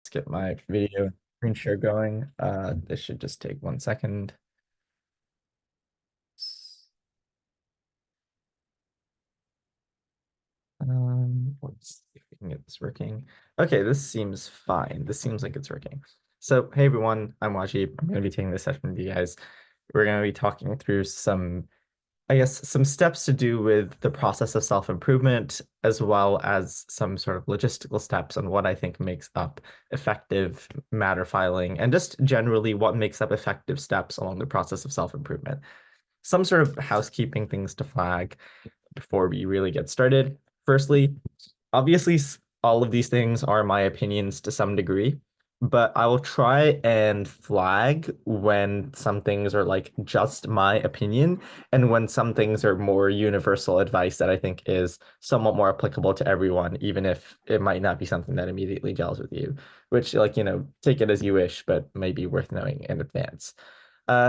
Let's get my video screen share going. This should just take 1 second. Let's see if we can get this working. Okay, this seems fine. This seems like it's working. So, hey everyone, I'm Wajeeh. I'm going to be taking this session with you guys. We're going to be talking through some steps to do with the process of self-improvement, as well as some sort of logistical steps on what I think makes up effective matter filing, and just generally what makes up effective steps along the process of self-improvement. Some sort of housekeeping things to flag before we really get started. Firstly, obviously, all of these things are my opinions to some degree, but I will try and flag when some things are like just my opinion and when some things are more universal advice that I think is somewhat more applicable to everyone, even if it might not be something that immediately gels with you, which, like, take it as you wish, but may be worth knowing in advance.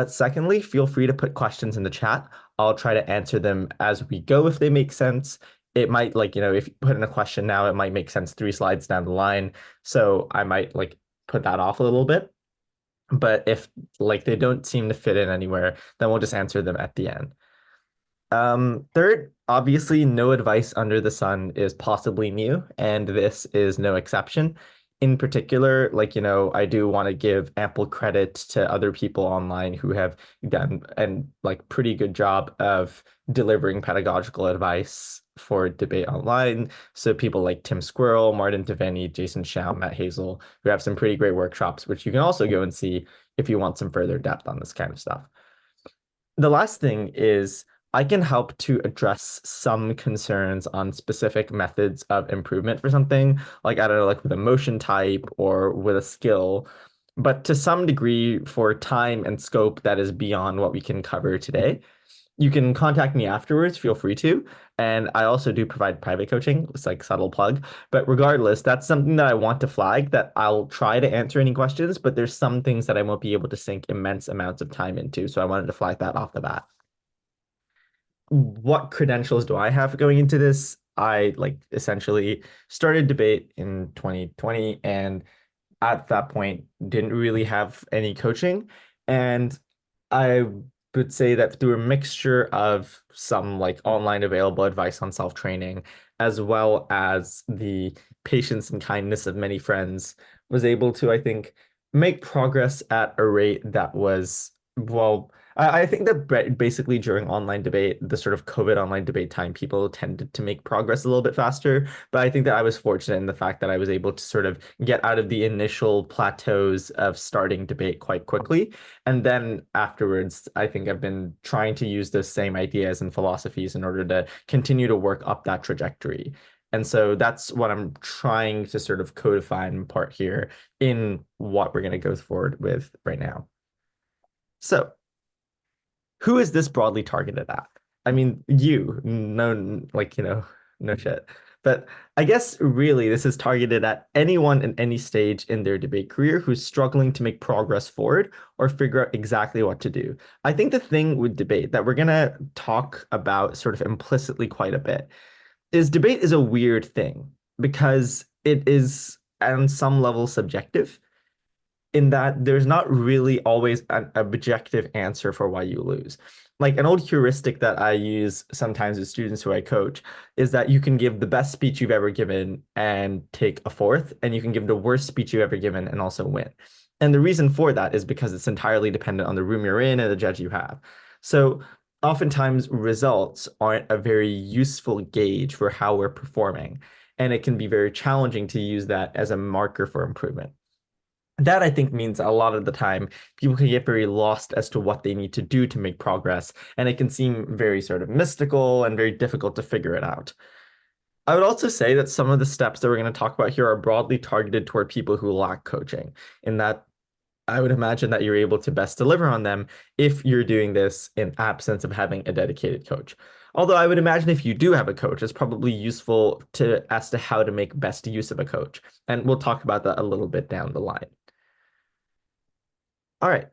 Secondly, feel free to put questions in the chat. I'll try to answer them as we go if they make sense. It might, like, if you put in a question now, it might make sense 3 slides down the line. So I might like put that off a little bit. But if like they don't seem to fit in anywhere, then we'll just answer them at the end. Third, obviously, no advice under the sun is possibly new, and this is no exception. In particular, like, I do want to give ample credit to other people online who have done and like pretty good job of delivering pedagogical advice for debate online. So people like Tim Squirrel, Martin Devaney, Jason Shao, Matt Hazel, who have some pretty great workshops, which you can also go and see if you want some further depth on this kind of stuff. The last thing is I can help to address some concerns on specific methods of improvement for something, like, I don't know, like with a motion type or with a skill. But to some degree, for time and scope that is beyond what we can cover today, you can contact me afterwards, feel free to. And I also do provide private coaching. It's like subtle plug. But regardless, that's something that I want to flag, that I'll try to answer any questions, but there's some things that I won't be able to sink immense amounts of time into. So I wanted to flag that off the bat. What credentials do I have going into this? I like essentially started debate in 2020, and at that point didn't really have any coaching. And I would say that through a mixture of some like online available advice on self-training, as well as the patience and kindness of many friends, was able to, I think, make progress at a rate that was, well, I think that basically during online debate, the sort of COVID online debate time, people tended to make progress a little bit faster. But I think that I was fortunate in the fact that I was able to sort of get out of the initial plateaus of starting debate quite quickly. And then afterwards, I think I've been trying to use those same ideas and philosophies in order to continue to work up that trajectory. And so that's what I'm trying to sort of codify and impart here in what we're going to go forward with right now. So, who is this broadly targeted at? I mean, no, like, no shit. But I guess really this is targeted at anyone in any stage in their debate career who's struggling to make progress forward or figure out exactly what to do. I think the thing with debate that we're going to talk about sort of implicitly quite a bit is debate is a weird thing because it is on some level subjective, in that there's not really always an objective answer for why you lose. Like, an old heuristic that I use sometimes with students who I coach is that you can give the best speech you've ever given and take a fourth, and you can give the worst speech you've ever given and also win. And the reason for that is because it's entirely dependent on the room you're in and the judge you have. So oftentimes results aren't a very useful gauge for how we're performing, and it can be very challenging to use that as a marker for improvement. That, I think, means a lot of the time people can get very lost as to what they need to do to make progress, and it can seem very sort of mystical and very difficult to figure it out. I would also say that some of the steps that we're going to talk about here are broadly targeted toward people who lack coaching, in that I would imagine that you're able to best deliver on them if you're doing this in absence of having a dedicated coach. Although I would imagine if you do have a coach, it's probably useful to as to how to make best use of a coach. And we'll talk about that a little bit down the line. All right.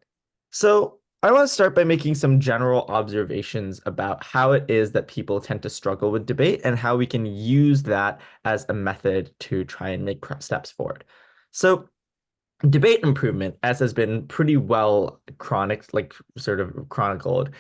So I want to start by making some general observations about how it is that people tend to struggle with debate and how we can use that as a method to try and make steps forward. So Debate improvement, as has been pretty well sort of chronicled,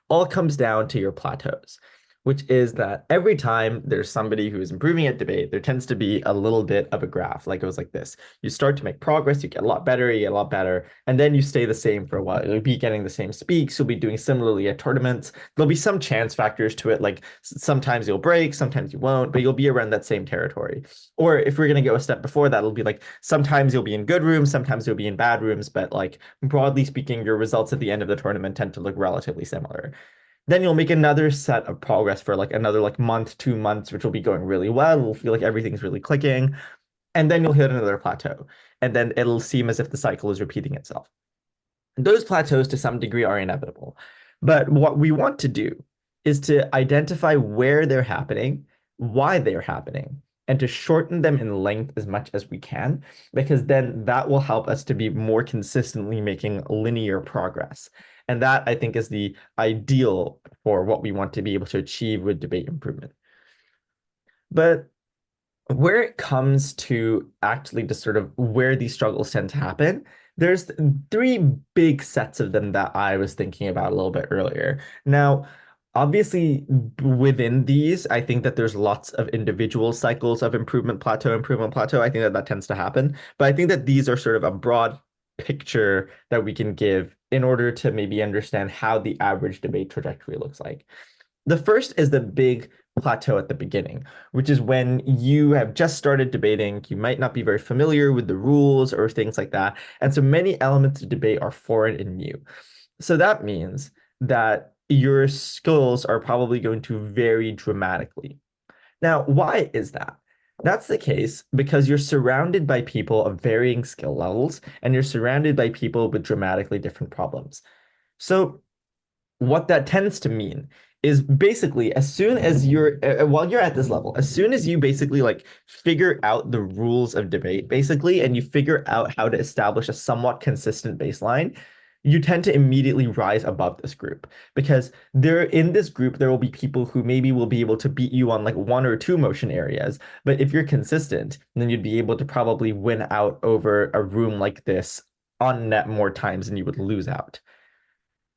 all comes down to your plateaus, which is that every time there's somebody who is improving at debate, there tends to be a little bit of a graph. Like it was like this. You start to make progress, you get a lot better, you get a lot better, and then you stay the same for a while. You'll be getting the same speaks, you'll be doing similarly at tournaments. There'll be some chance factors to it, like sometimes you'll break, sometimes you won't, but you'll be around that same territory. Or if we're going to go a step before that, it'll be like sometimes you'll be in good rooms, sometimes you'll be in bad rooms, but like broadly speaking, your results at the end of the tournament tend to look relatively similar. Then you'll make another set of progress for like another like month, 2 months, which will be going really well. It'll feel like everything's really clicking. And then you'll hit another plateau. And then it'll seem as if the cycle is repeating itself. Those plateaus to some degree are inevitable. But what we want to do is to identify where they're happening, why they're happening, and to shorten them in length as much as we can, because then that will help us to be more consistently making linear progress. And that, I think, is the ideal for what we want to be able to achieve with debate improvement. But where it comes to actually just sort of where these struggles tend to happen, there's three big sets of them that I was thinking about a little bit earlier. Now, obviously, within these, I think that there's lots of individual cycles of improvement plateau, improvement plateau. I think that that tends to happen. But I think that these are sort of a broad picture that we can give in order to maybe understand how the average debate trajectory looks like. The first is the big plateau at the beginning, which is when you have just started debating. You might not be very familiar with the rules or things like that. And so many elements of debate are foreign and new. So that means that your skills are probably going to vary dramatically. Now, why is that? That's the case because you're surrounded by people of varying skill levels and you're surrounded by people with dramatically different problems. So what that tends to mean is basically as soon as while you're at this level, as soon as you basically like figure out the rules of debate basically and you figure out how to establish a somewhat consistent baseline, you tend to immediately rise above this group because there in this group there will be people who maybe will be able to beat you on like one or two motion areas, but if you're consistent then you'd be able to probably win out over a room like this on net more times than you would lose out.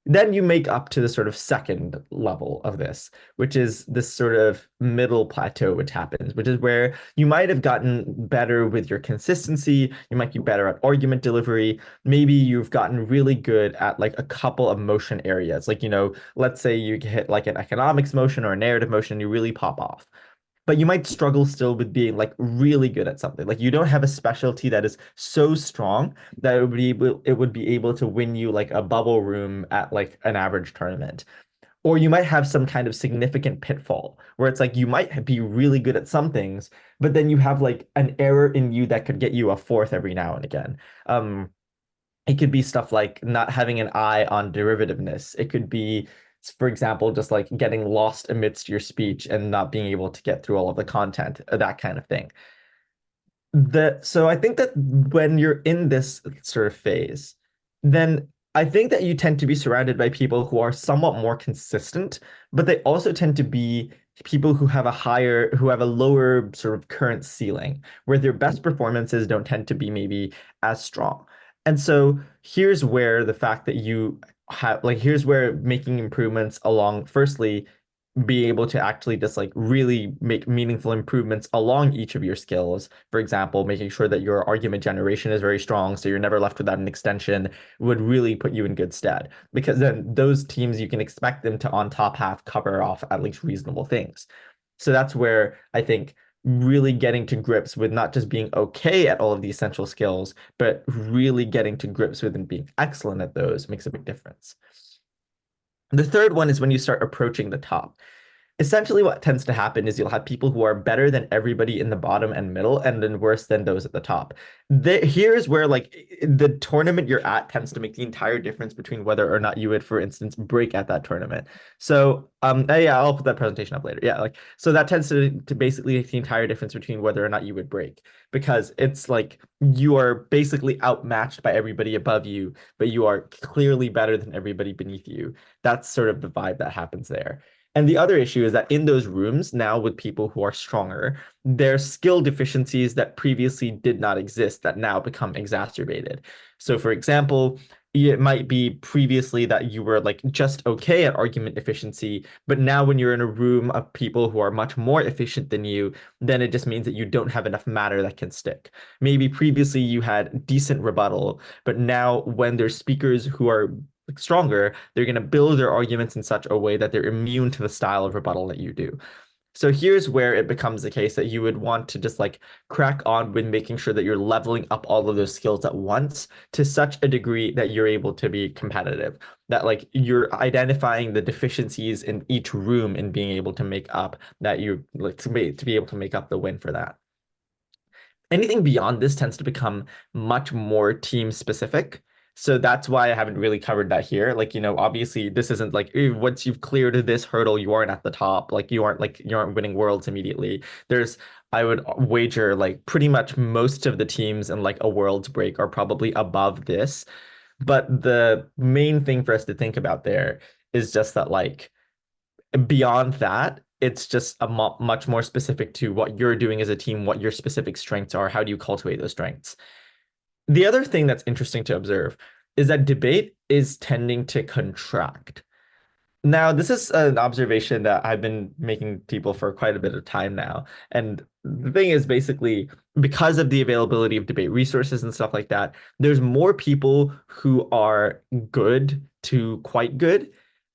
Then you make up to the sort of second level of this, which is this sort of middle plateau, which happens, which is where you might have gotten better with your consistency. You might be better at argument delivery. Maybe you've gotten really good at like a couple of motion areas. Like, let's say you hit like an economics motion or a narrative motion, you really pop off, but you might struggle still with being like really good at something. Like you don't have a specialty that is so strong that it would be able to win you like a bubble room at like an average tournament. Or you might have some kind of significant pitfall where it's like you might be really good at some things, but then you have like an error in you that could get you a fourth every now and again. It could be stuff like not having an eye on derivativeness. It could be, for example, just like getting lost amidst your speech and not being able to get through all of the content, that kind of thing. So I think that when you're in this sort of phase, then I think that you tend to be surrounded by people who are somewhat more consistent, but they also tend to be people who have a lower sort of current ceiling, where their best performances don't tend to be maybe as strong. And so here's where the fact that you have like here's where making improvements along firstly be able to actually just like really make meaningful improvements along each of your skills. For example, making sure that your argument generation is very strong, so you're never left without an extension, would really put you in good stead. Because then those teams, you can expect them to on top half cover off at least reasonable things. So that's where I think really getting to grips with not just being okay at all of the essential skills, but really getting to grips with and being excellent at those makes a big difference. The third one is when you start approaching the top. Essentially, what tends to happen is you'll have people who are better than everybody in the bottom and middle, and then worse than those at the top. Here's where like the tournament you're at tends to make the entire difference between whether or not you would, for instance, break at that tournament. So, yeah, I'll put that presentation up later. Yeah, like so that tends to basically make the entire difference between whether or not you would break, because it's like you are basically outmatched by everybody above you, but you are clearly better than everybody beneath you. That's sort of the vibe that happens there. And the other issue is that in those rooms now with people who are stronger, there's skill deficiencies that previously did not exist that now become exacerbated. So, for example, it might be previously that you were like just okay at argument efficiency, but now when you're in a room of people who are much more efficient than you, then it just means that you don't have enough matter that can stick. Maybe previously you had decent rebuttal, but now when there's speakers who are like stronger, they're going to build their arguments in such a way that they're immune to the style of rebuttal that you do. So here's where it becomes the case that you would want to just like crack on with making sure that you're leveling up all of those skills at once to such a degree that you're able to be competitive, that like you're identifying the deficiencies in each room and being able to make up that you like to be able to make up the win for that. Anything beyond this tends to become much more team specific. So that's why I haven't really covered that here. Like, obviously this isn't like once you've cleared this hurdle, you aren't at the top. Like you aren't winning worlds immediately. I would wager like pretty much most of the teams in like a worlds break are probably above this. But the main thing for us to think about there is just that like beyond that, it's just a much more specific to what you're doing as a team, what your specific strengths are, how do you cultivate those strengths. The other thing that's interesting to observe is that debate is tending to contract. Now, this is an observation that I've been making people for quite a bit of time now. And the thing is basically because of the availability of debate resources and stuff like that, there's more people who are good to quite good.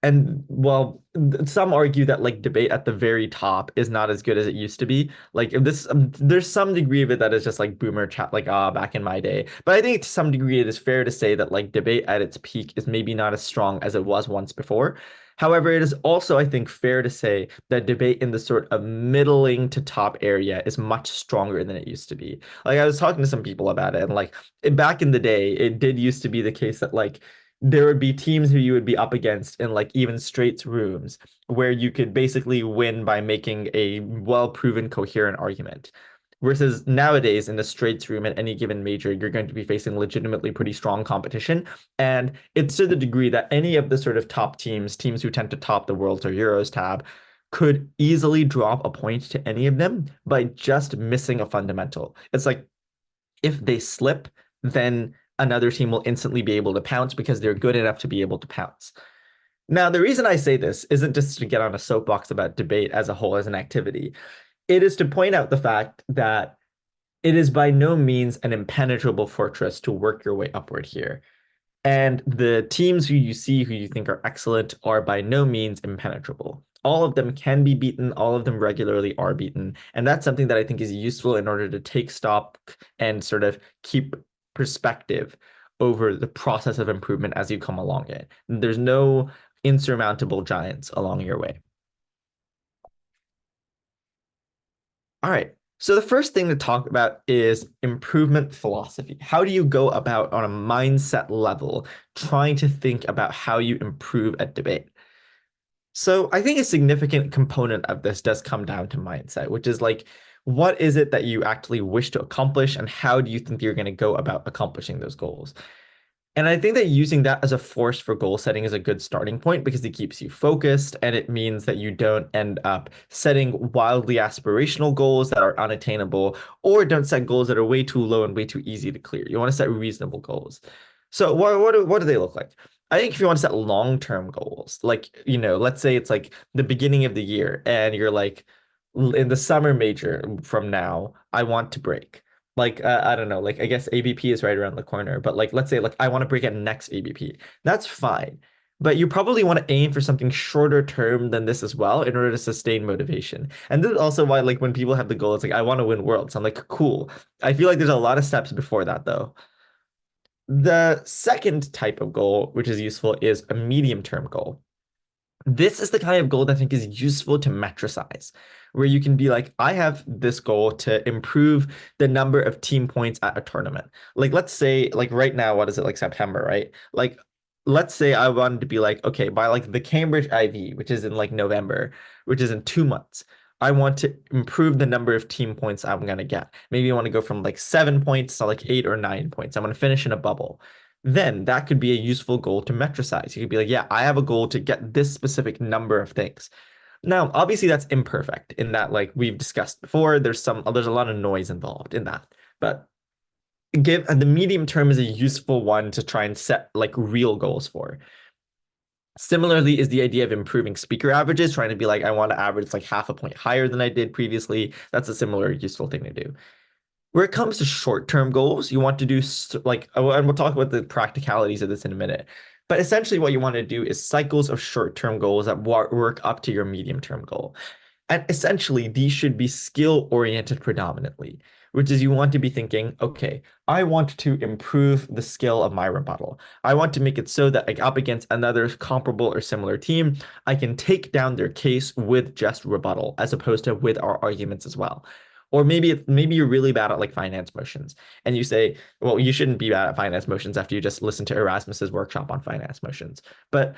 And well, some argue that like debate at the very top is not as good as it used to be. Like this, there's some degree of it that is just like boomer chat, like back in my day. But I think to some degree it is fair to say that like debate at its peak is maybe not as strong as it was once before. However, it is also, I think, fair to say that debate in the sort of middling to top area is much stronger than it used to be. Like I was talking to some people about it, and like back in the day, it did used to be the case that like there would be teams who you would be up against in like even straights rooms where you could basically win by making a well-proven coherent argument. Versus nowadays in the straights room at any given major, you're going to be facing legitimately pretty strong competition. And it's to the degree that any of the sort of top teams who tend to top the Worlds or Euros tab, could easily drop a point to any of them by just missing a fundamental. It's like if they slip, then another team will instantly be able to pounce because they're good enough to be able to pounce. Now, the reason I say this isn't just to get on a soapbox about debate as a whole as an activity. It is to point out the fact that it is by no means an impenetrable fortress to work your way upward here. And the teams who you see who you think are excellent are by no means impenetrable. All of them can be beaten, all of them regularly are beaten. And that's something that I think is useful in order to take stock and sort of keep perspective over the process of improvement as you come along it. There's no insurmountable giants along your way. All right. So the first thing to talk about is improvement philosophy. How do you go about on a mindset level trying to think about how you improve at debate? So I think a significant component of this does come down to mindset, which is like, what is it that you actually wish to accomplish, and how do you think you're going to go about accomplishing those goals? And I think that using that as a force for goal setting is a good starting point because it keeps you focused and it means that you don't end up setting wildly aspirational goals that are unattainable, or don't set goals that are way too low and way too easy to clear. You want to set reasonable goals. So what do they look like? I think if you want to set long-term goals, like, let's say it's like the beginning of the year and you're like, in the summer major from now, I want to break. Like, I don't know, like, I guess ABP is right around the corner, but like, let's say, like, I want to break at next ABP. That's fine. But you probably want to aim for something shorter term than this as well in order to sustain motivation. And this is also why, like, when people have the goal, it's like, I want to win worlds. I'm like, cool. I feel like there's a lot of steps before that, though. The second type of goal, which is useful, is a medium-term goal. This is the kind of goal that I think is useful to metricize, where you can be like, I have this goal to improve the number of team points at a tournament. Like, let's say, like right now, what is it, like September, right? Like, let's say I wanted to be like, okay, by like the Cambridge IV, which is in like November, which is in 2 months, I want to improve the number of team points I'm gonna get. Maybe I want to go from like 7 points to like 8 or 9 points. I'm gonna finish in a bubble. Then that could be a useful goal to metricize. You could be like, yeah, I have a goal to get this specific number of things. Now, obviously that's imperfect in that, like we've discussed before, there's a lot of noise involved in that. But the medium term is a useful one to try and set like real goals for. Similarly is the idea of improving speaker averages, trying to be like, I want to average like half a point higher than I did previously. That's a similar useful thing to do. Where it comes to short-term goals, you want to do like, and we'll talk about the practicalities of this in a minute. But essentially, what you want to do is cycles of short-term goals that work up to your medium-term goal. And essentially, these should be skill-oriented predominantly, which is you want to be thinking, okay, I want to improve the skill of my rebuttal. I want to make it so that like up against another comparable or similar team, I can take down their case with just rebuttal as opposed to with our arguments as well. Or maybe you're really bad at like finance motions and you say, well, you shouldn't be bad at finance motions after you just listen to Erasmus's workshop on finance motions. But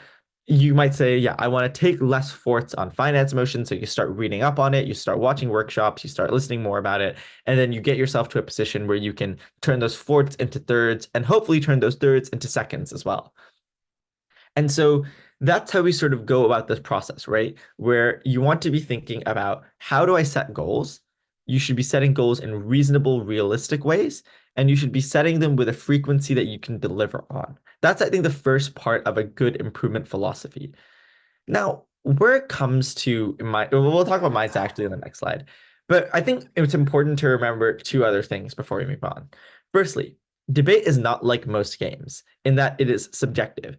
you might say, yeah, I want to take less forts on finance motions. So you start reading up on it, you start watching workshops, you start listening more about it, and then you get yourself to a position where you can turn those forts into thirds and hopefully turn those thirds into seconds as well. And so that's how we sort of go about this process, right? Where you want to be thinking about how do I set goals? You should be setting goals in reasonable, realistic ways, and you should be setting them with a frequency that you can deliver on. That's, I think, the first part of a good improvement philosophy. Now, where it comes to we'll talk about minds actually in the next slide, but I think it's important to remember two other things before we move on. Firstly, debate is not like most games in that it is subjective.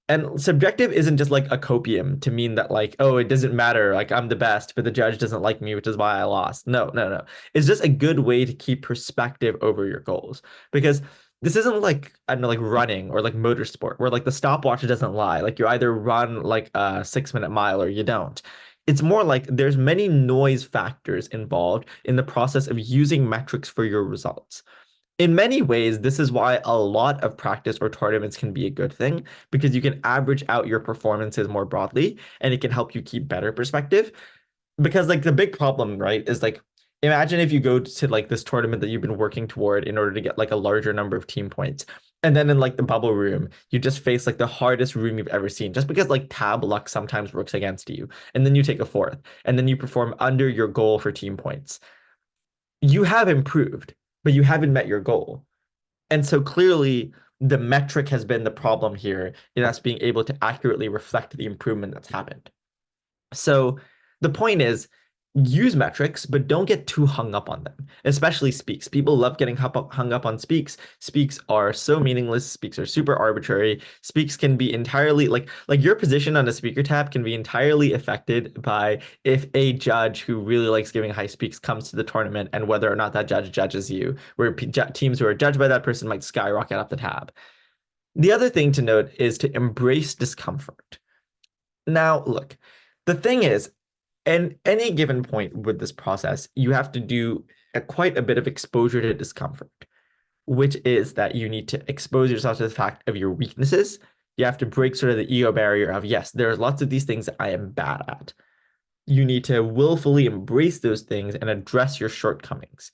And subjective isn't just like a copium to mean that like, oh, it doesn't matter, like I'm the best, but the judge doesn't like me, which is why I lost. No, no, no. It's just a good way to keep perspective over your goals. Because this isn't like, I don't know, like running or like motorsport where like the stopwatch doesn't lie. Like you either run like a 6 minute mile or you don't. It's more like there's many noise factors involved in the process of using metrics for your results. In many ways, this is why a lot of practice or tournaments can be a good thing because you can average out your performances more broadly and it can help you keep better perspective. Because like the big problem, right, is like imagine if you go to like this tournament that you've been working toward in order to get like a larger number of team points. And then in like the bubble room, you just face like the hardest room you've ever seen just because like tab luck sometimes works against you. And then you take a fourth and then you perform under your goal for team points. You have improved, but you haven't met your goal. And so clearly the metric has been the problem here in us being able to accurately reflect the improvement that's happened. So the point is use metrics, but don't get too hung up on them, especially speaks. People love getting hung up on speaks. Speaks are so meaningless. Speaks are super arbitrary. Speaks can be entirely like your position on a speaker tab can be entirely affected by if a judge who really likes giving high speaks comes to the tournament and whether or not that judge judges you, where teams who are judged by that person might skyrocket up the tab. The other thing to note is to embrace discomfort. Now, look, the thing is, and any given point with this process, you have to do quite a bit of exposure to discomfort, which is that you need to expose yourself to the fact of your weaknesses. You have to break sort of the ego barrier of, yes, there are lots of these things that I am bad at. You need to willfully embrace those things and address your shortcomings.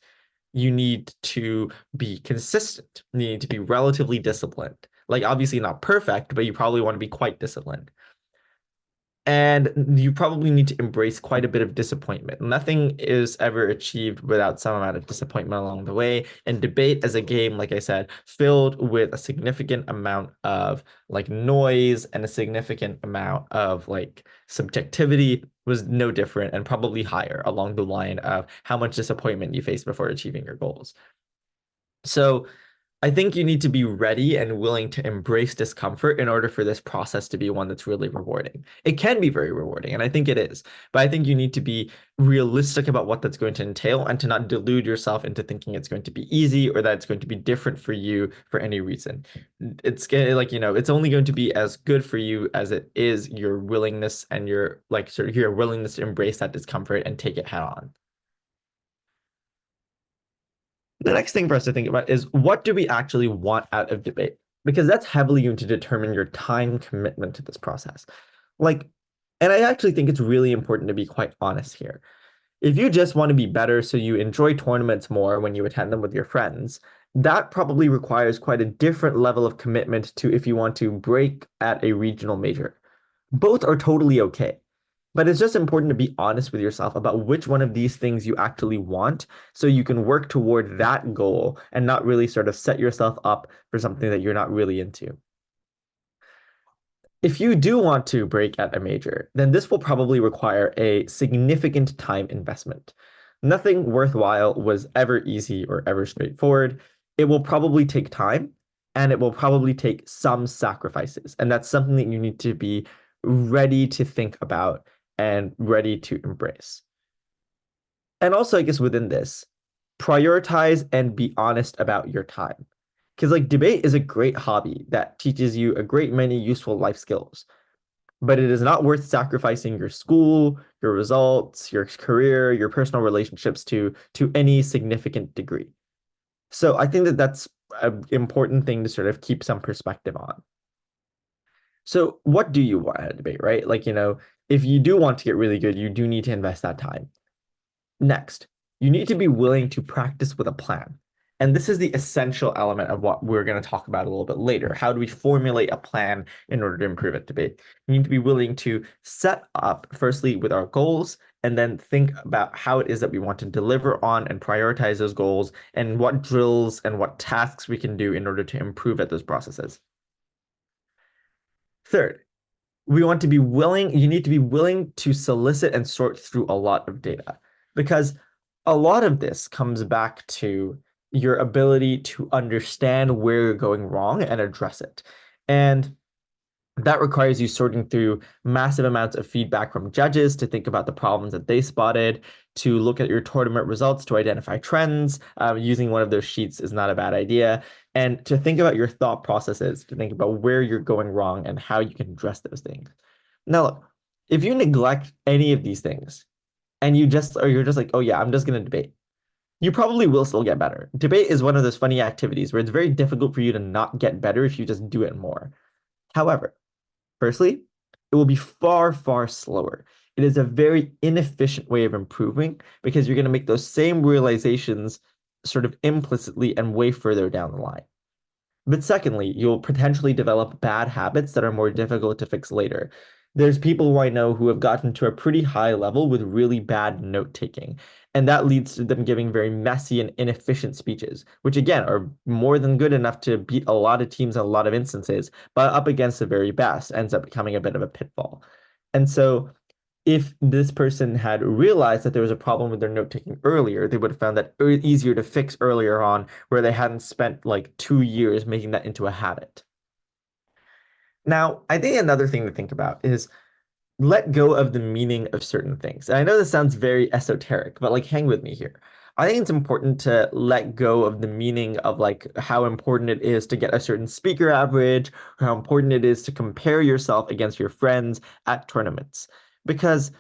You need to be consistent. You need to be relatively disciplined. Like, obviously not perfect, but you probably want to be quite disciplined. And you probably need to embrace quite a bit of disappointment. Nothing is ever achieved without some amount of disappointment along the way. And debate as a game, like I said, filled with a significant amount of like noise and a significant amount of like subjectivity was no different and probably higher along the line of how much disappointment you face before achieving your goals. So I think you need to be ready and willing to embrace discomfort in order for this process to be one that's really rewarding. It can be very rewarding, and I think it is, but I think you need to be realistic about what that's going to entail and to not delude yourself into thinking it's going to be easy or that it's going to be different for you for any reason. It's like, it's only going to be as good for you as it is your willingness and your like sort of your willingness to embrace that discomfort and take it head on. The next thing for us to think about is what do we actually want out of debate? Because that's heavily going to determine your time commitment to this process. Like, and I actually think it's really important to be quite honest here. If you just want to be better so you enjoy tournaments more when you attend them with your friends, that probably requires quite a different level of commitment to if you want to break at a regional major. Both are totally okay. But it's just important to be honest with yourself about which one of these things you actually want so you can work toward that goal and not really sort of set yourself up for something that you're not really into. If you do want to break at a major, then this will probably require a significant time investment. Nothing worthwhile was ever easy or ever straightforward. It will probably take time and it will probably take some sacrifices. And that's something that you need to be ready to think about and ready to embrace. And also, I guess within this, prioritize and be honest about your time. Because like debate is a great hobby that teaches you a great many useful life skills, but it is not worth sacrificing your school, your results, your career, your personal relationships to any significant degree. So I think that that's an important thing to sort of keep some perspective on. So what do you want at a debate, right? Like, if you do want to get really good, you do need to invest that time. Next, you need to be willing to practice with a plan. And this is the essential element of what we're going to talk about a little bit later. How do we formulate a plan in order to improve at debate? You need to be willing to set up, firstly, with our goals, and then think about how it is that we want to deliver on and prioritize those goals, and what drills and what tasks we can do in order to improve at those processes. Third, you need to be willing to solicit and sort through a lot of data because a lot of this comes back to your ability to understand where you're going wrong and address it. And that requires you sorting through massive amounts of feedback from judges to think about the problems that they spotted, to look at your tournament results to identify trends. Using one of those sheets is not a bad idea. And to think about your thought processes, to think about where you're going wrong and how you can address those things. Now, look, if you neglect any of these things and you're just like, oh yeah, I'm just going to debate, you probably will still get better. Debate is one of those funny activities where it's very difficult for you to not get better if you just do it more. However, firstly, it will be far, far slower. It is a very inefficient way of improving because you're going to make those same realizations sort of implicitly and way further down the line. But secondly, you'll potentially develop bad habits that are more difficult to fix later. There's people who I know who have gotten to a pretty high level with really bad note taking, and that leads to them giving very messy and inefficient speeches, which again are more than good enough to beat a lot of teams in a lot of instances, but up against the very best ends up becoming a bit of a pitfall. And so if this person had realized that there was a problem with their note taking earlier, they would have found that easier to fix earlier on, where they hadn't spent like 2 years making that into a habit. Now, I think another thing to think about is let go of the meaning of certain things. And I know this sounds very esoteric, but like hang with me here. I think it's important to let go of the meaning of like how important it is to get a certain speaker average, or how important it is to compare yourself against your friends at tournaments. Because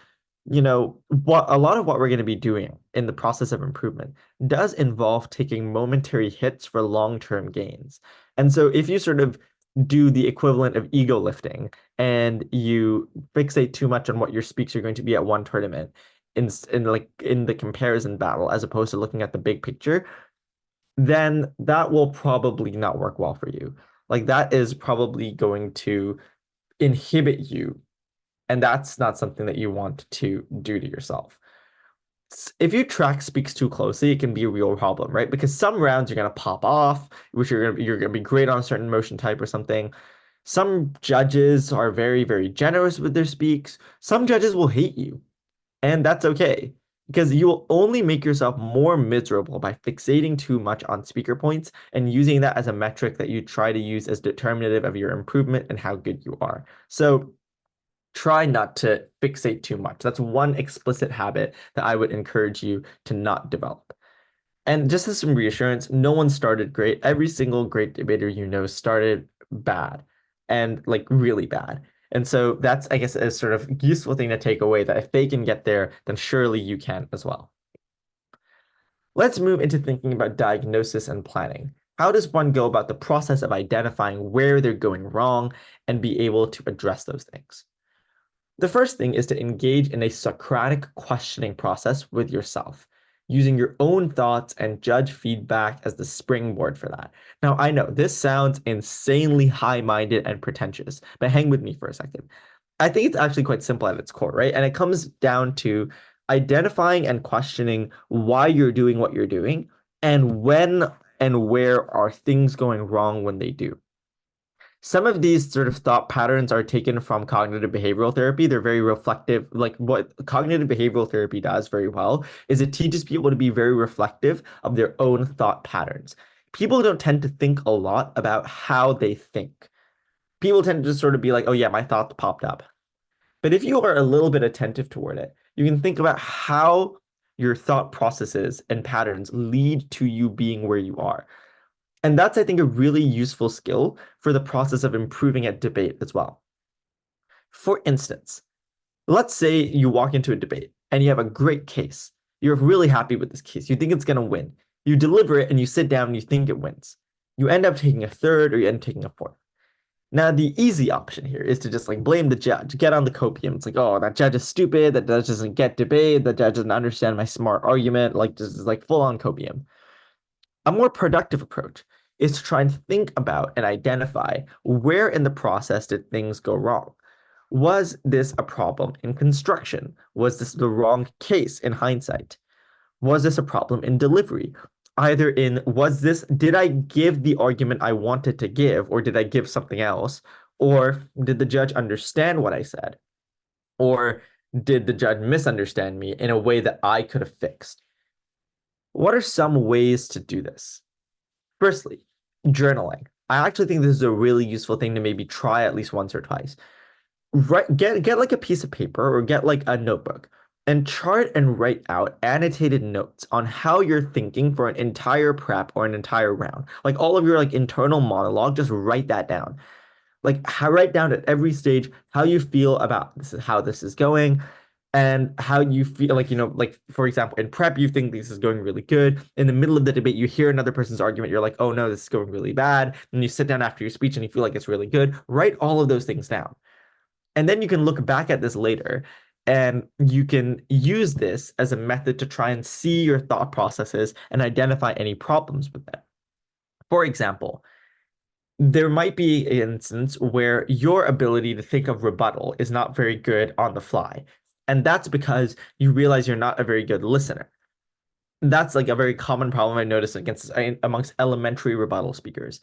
what a lot of what we're going to be doing in the process of improvement does involve taking momentary hits for long-term gains. And so if you sort of do the equivalent of ego lifting and you fixate too much on what your speaks are going to be at one tournament in the comparison battle as opposed to looking at the big picture, then that will probably not work well for you. Like that is probably going to inhibit you, and that's not something that you want to do to yourself. If you track speaks too closely, it can be a real problem, right? Because some rounds you're gonna pop off, which you're gonna be great on a certain motion type or something. Some judges are very, very generous with their speaks. Some judges will hate you, and that's okay. Because you will only make yourself more miserable by fixating too much on speaker points and using that as a metric that you try to use as determinative of your improvement and how good you are. So try not to fixate too much. That's one explicit habit that I would encourage you to not develop. And just as some reassurance, no one started great. Every single great debater started bad and like really bad. And so that's, I guess, a sort of useful thing to take away that if they can get there, then surely you can as well. Let's move into thinking about diagnosis and planning. How does one go about the process of identifying where they're going wrong and be able to address those things? The first thing is to engage in a Socratic questioning process with yourself, using your own thoughts and judge feedback as the springboard for that. Now, I know this sounds insanely high-minded and pretentious, but hang with me for a second. I think it's actually quite simple at its core, right? And it comes down to identifying and questioning why you're doing what you're doing and when and where are things going wrong when they do. Some of these sort of thought patterns are taken from cognitive behavioral therapy. They're very reflective. Like what cognitive behavioral therapy does very well is it teaches people to be very reflective of their own thought patterns. People don't tend to think a lot about how they think. People tend to just sort of be like, oh yeah, my thoughts popped up. But if you are a little bit attentive toward it, you can think about how your thought processes and patterns lead to you being where you are. And that's, I think, a really useful skill for the process of improving at debate as well. For instance, let's say you walk into a debate and you have a great case. You're really happy with this case. You think it's going to win. You deliver it and you sit down and you think it wins. You end up taking a third or you end up taking a fourth. Now, the easy option here is to just like blame the judge, get on the copium. It's like, oh, that judge is stupid. That judge doesn't get debate. That judge doesn't understand my smart argument. Like, just like full on copium. A more productive approach is to try and think about and identify where in the process did things go wrong. Was this a problem in construction? Was this the wrong case in hindsight? Was this a problem in delivery? Either in, did I give the argument I wanted to give, or did I give something else? Or did the judge understand what I said? Or did the judge misunderstand me in a way that I could have fixed? What are some ways to do this? Firstly, journaling. I actually think this is a really useful thing to maybe try at least once or twice. Get like a piece of paper or get like a notebook and chart and write out annotated notes on how you're thinking for an entire prep or an entire round. Like all of your like internal monologue, just write that down. Like write down at every stage how you feel about this is how this is going and how you feel like, like for example, in prep, you think this is going really good. In the middle of the debate, you hear another person's argument. You're like, oh no, this is going really bad. And you sit down after your speech and you feel like it's really good. Write all of those things down. And then you can look back at this later and you can use this as a method to try and see your thought processes and identify any problems with them. For example, there might be an instance where your ability to think of rebuttal is not very good on the fly. And that's because you realize you're not a very good listener. That's like a very common problem I notice amongst elementary rebuttal speakers.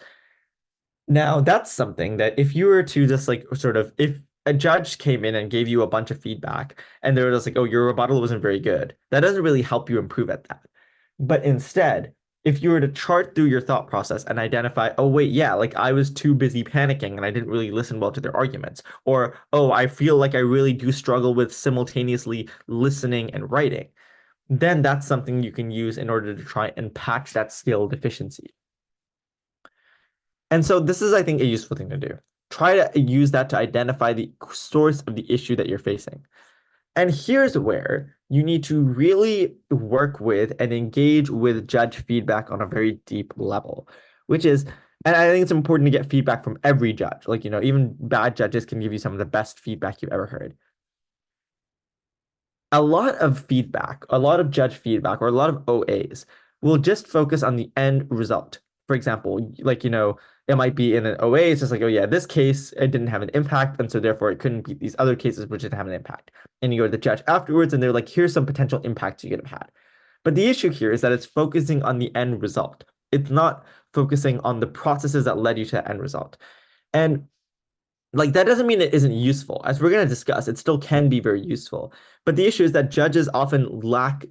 Now, that's something that if you were to just like sort of, if a judge came in and gave you a bunch of feedback and they were just like, oh, your rebuttal wasn't very good, that doesn't really help you improve at that. But instead, if you were to chart through your thought process and identify, oh, wait, yeah, like I was too busy panicking and I didn't really listen well to their arguments, or, oh, I feel like I really do struggle with simultaneously listening and writing, then that's something you can use in order to try and patch that skill deficiency. And so this is, I think, a useful thing to do. Try to use that to identify the source of the issue that you're facing. And here's where you need to really work with and engage with judge feedback on a very deep level, which is, and I think it's important to get feedback from every judge. Like, even bad judges can give you some of the best feedback you've ever heard. A lot of feedback, a lot of judge feedback, or a lot of OAs will just focus on the end result. For example, like, it might be in an OA, it's just like, oh yeah, this case, it didn't have an impact, and so therefore it couldn't beat these other cases which didn't have an impact. And you go to the judge afterwards, and they're like, here's some potential impacts you could have had. But the issue here is that it's focusing on the end result. It's not focusing on the processes that led you to that end result. And like that doesn't mean it isn't useful. As we're going to discuss, it still can be very useful. But the issue is that judges often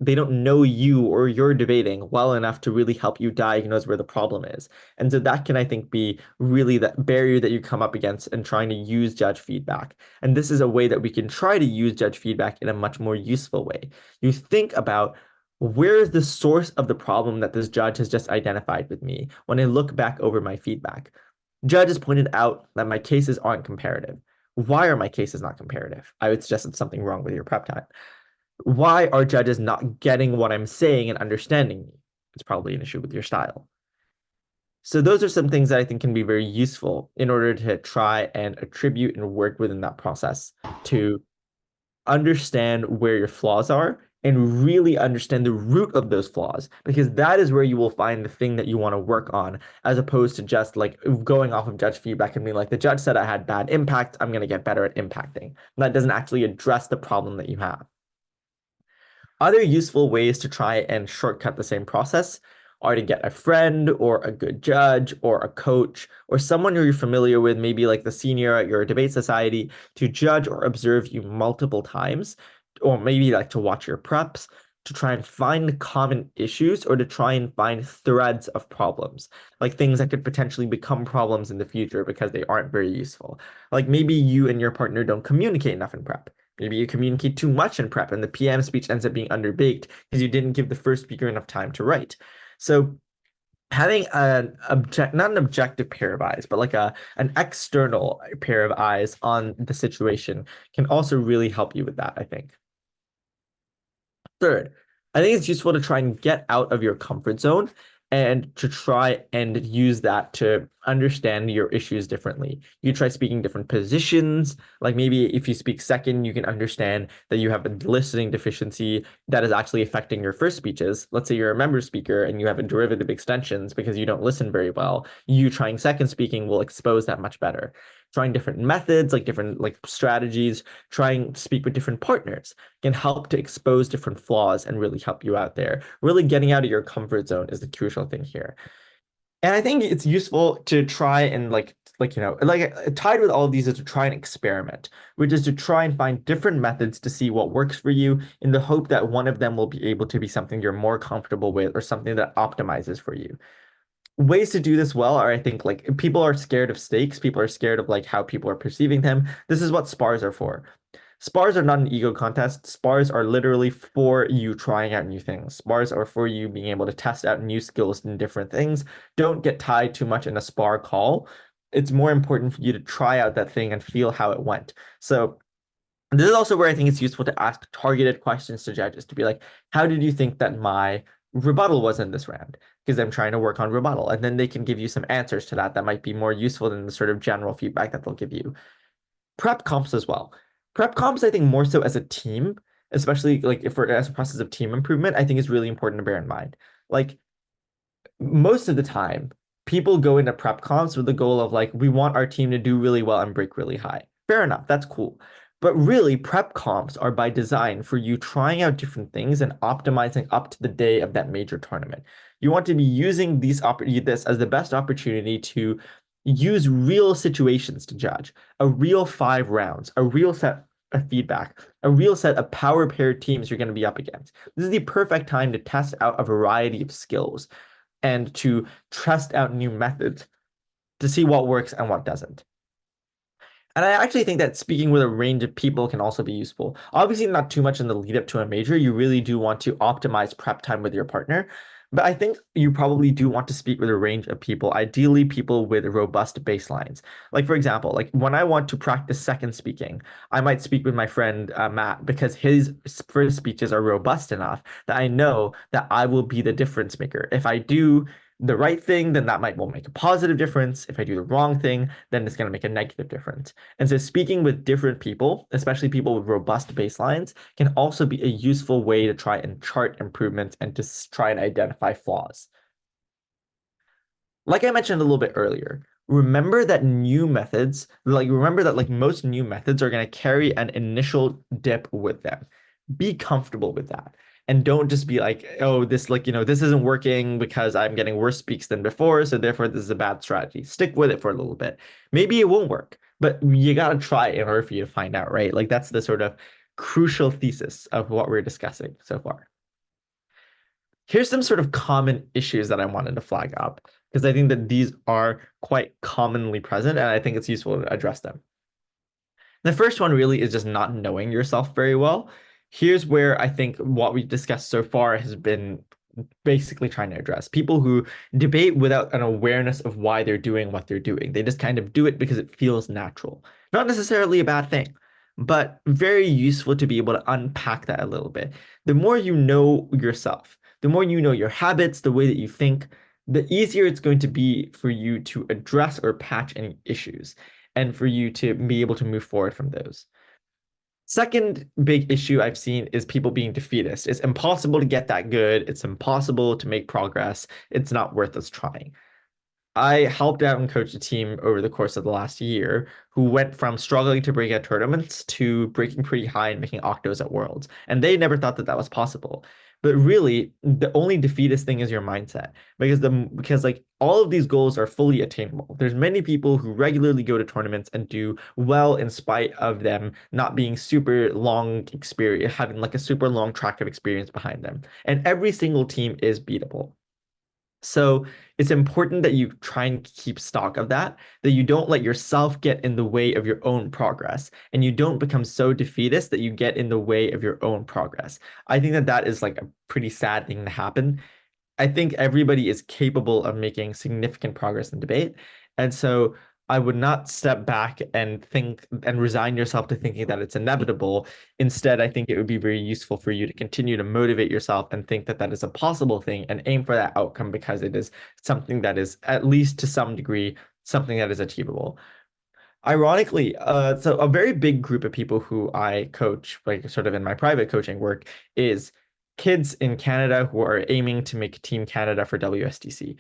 they don't know you or you're debating well enough to really help you diagnose where the problem is. And so that can, I think, be really that barrier that you come up against in trying to use judge feedback. And this is a way that we can try to use judge feedback in a much more useful way. You think about, where is the source of the problem that this judge has just identified with me when I look back over my feedback? Judge has pointed out that my cases aren't comparative. Why are my cases not comparative? I would suggest it's something wrong with your prep time. Why are judges not getting what I'm saying and understanding me? It's probably an issue with your style. So those are some things that I think can be very useful in order to try and attribute and work within that process to understand where your flaws are and really understand the root of those flaws, because that is where you will find the thing that you want to work on, as opposed to just like going off of judge feedback and being like, the judge said I had bad impact, I'm going to get better at impacting. That doesn't actually address the problem that you have. Other useful ways to try and shortcut the same process are to get a friend or a good judge or a coach or someone who you're familiar with, maybe like the senior at your debate society, to judge or observe you multiple times, or maybe like to watch your preps, to try and find common issues or to try and find threads of problems, like things that could potentially become problems in the future because they aren't very useful. Like maybe you and your partner don't communicate enough in prep. Maybe you communicate too much in prep and the PM speech ends up being underbaked because you didn't give the first speaker enough time to write. So having not an objective pair of eyes, but like an external pair of eyes on the situation can also really help you with that, I think. Third, I think it's useful to try and get out of your comfort zone and to try and use that to understand your issues differently. You try speaking different positions. Like maybe if you speak second, you can understand that you have a listening deficiency that is actually affecting your first speeches. Let's say you're a member speaker and you have a derivative extensions because you don't listen very well. You trying second speaking will expose that much better. Trying different methods, like different like strategies, trying to speak with different partners can help to expose different flaws and really help you out there. Really getting out of your comfort zone is the crucial thing here. And I think it's useful to try and tied with all of these is to try and experiment, which is to try and find different methods to see what works for you in the hope that one of them will be able to be something you're more comfortable with or something that optimizes for you. Ways to do this well are, I think, like people are scared of stakes. People are scared of like how people are perceiving them. This is what spars are for. Spars are not an ego contest. Spars are literally for you trying out new things. Spars are for you being able to test out new skills in different things. Don't get tied too much in a spar call. It's more important for you to try out that thing and feel how it went. So this is also where I think it's useful to ask targeted questions to judges to be like, how did you think that my rebuttal was in this round? Because I'm trying to work on rebuttal. And then they can give you some answers to that that might be more useful than the sort of general feedback that they'll give you. Prep comps as well. Prep comps, I think more so as a team, especially like if we're as a process of team improvement, I think is really important to bear in mind. Like most of the time, people go into prep comps with the goal of like, we want our team to do really well and break really high. Fair enough, that's cool. But really, prep comps are by design for you trying out different things and optimizing up to the day of that major tournament. You want to be using this as the best opportunity to use real situations to judge, a real 5 rounds, a real set of feedback, a real set of power pair teams you're going to be up against. This is the perfect time to test out a variety of skills and to test out new methods to see what works and what doesn't. And I actually think that speaking with a range of people can also be useful. Obviously, not too much in the lead up to a major. You really do want to optimize prep time with your partner. But I think you probably do want to speak with a range of people, ideally people with robust baselines. Like, for example, like when I want to practice second speaking, I might speak with my friend Matt because his first speeches are robust enough that I know that I will be the difference maker. If I do the right thing, then that might will make a positive difference. If I do the wrong thing, then it's going to make a negative difference. And so speaking with different people, especially people with robust baselines, can also be a useful way to try and chart improvements and to try and identify flaws. Like I mentioned a little bit earlier, remember that most new methods are going to carry an initial dip with them. Be comfortable with that. And don't just be like, oh, this isn't working because I'm getting worse speaks than before, so therefore this is a bad strategy. Stick with it for a little bit. Maybe it won't work, but you got to try in order for you to find out, right? Like that's the sort of crucial thesis of what we're discussing so far. Here's some sort of common issues that I wanted to flag up because I think that these are quite commonly present and I think it's useful to address them. The first one really is just not knowing yourself very well. Here's where I think what we've discussed so far has been basically trying to address people who debate without an awareness of why they're doing what they're doing. They just kind of do it because it feels natural. Not necessarily a bad thing, but very useful to be able to unpack that a little bit. The more you know yourself, the more you know your habits, the way that you think, the easier it's going to be for you to address or patch any issues and for you to be able to move forward from those. Second big issue I've seen is people being defeatist. It's impossible to get that good. It's impossible to make progress. It's not worth us trying. I helped out and coached a team over the course of the last year who went from struggling to break at tournaments to breaking pretty high and making octos at Worlds. And they never thought that that was possible. But really, the only defeatist thing is your mindset because like all of these goals are fully attainable. There's many people who regularly go to tournaments and do well in spite of them not being super long experience, having like a super long track of experience behind them. And every single team is beatable. So it's important that you try and keep stock of that, that you don't let yourself get in the way of your own progress, and you don't become so defeatist that you get in the way of your own progress. I think that that is like a pretty sad thing to happen. I think everybody is capable of making significant progress in debate. And so I would not step back and think and resign yourself to thinking that it's inevitable. Instead, I think it would be very useful for you to continue to motivate yourself and think that that is a possible thing and aim for that outcome because it is something that is, at least to some degree, something that is achievable. Ironically, so a very big group of people who I coach, like sort of in my private coaching work, is kids in Canada who are aiming to make Team Canada for WSDC.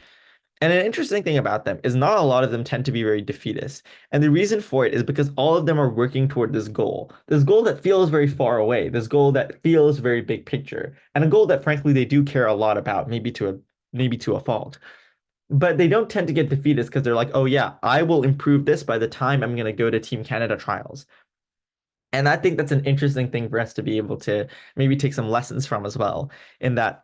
And an interesting thing about them is not a lot of them tend to be very defeatist. And the reason for it is because all of them are working toward this goal that feels very far away, this goal that feels very big picture, and a goal that frankly they do care a lot about, maybe to a fault. But they don't tend to get defeatist because they're like, oh yeah, I will improve this by the time I'm going to go to Team Canada trials. And I think that's an interesting thing for us to be able to maybe take some lessons from as well, in that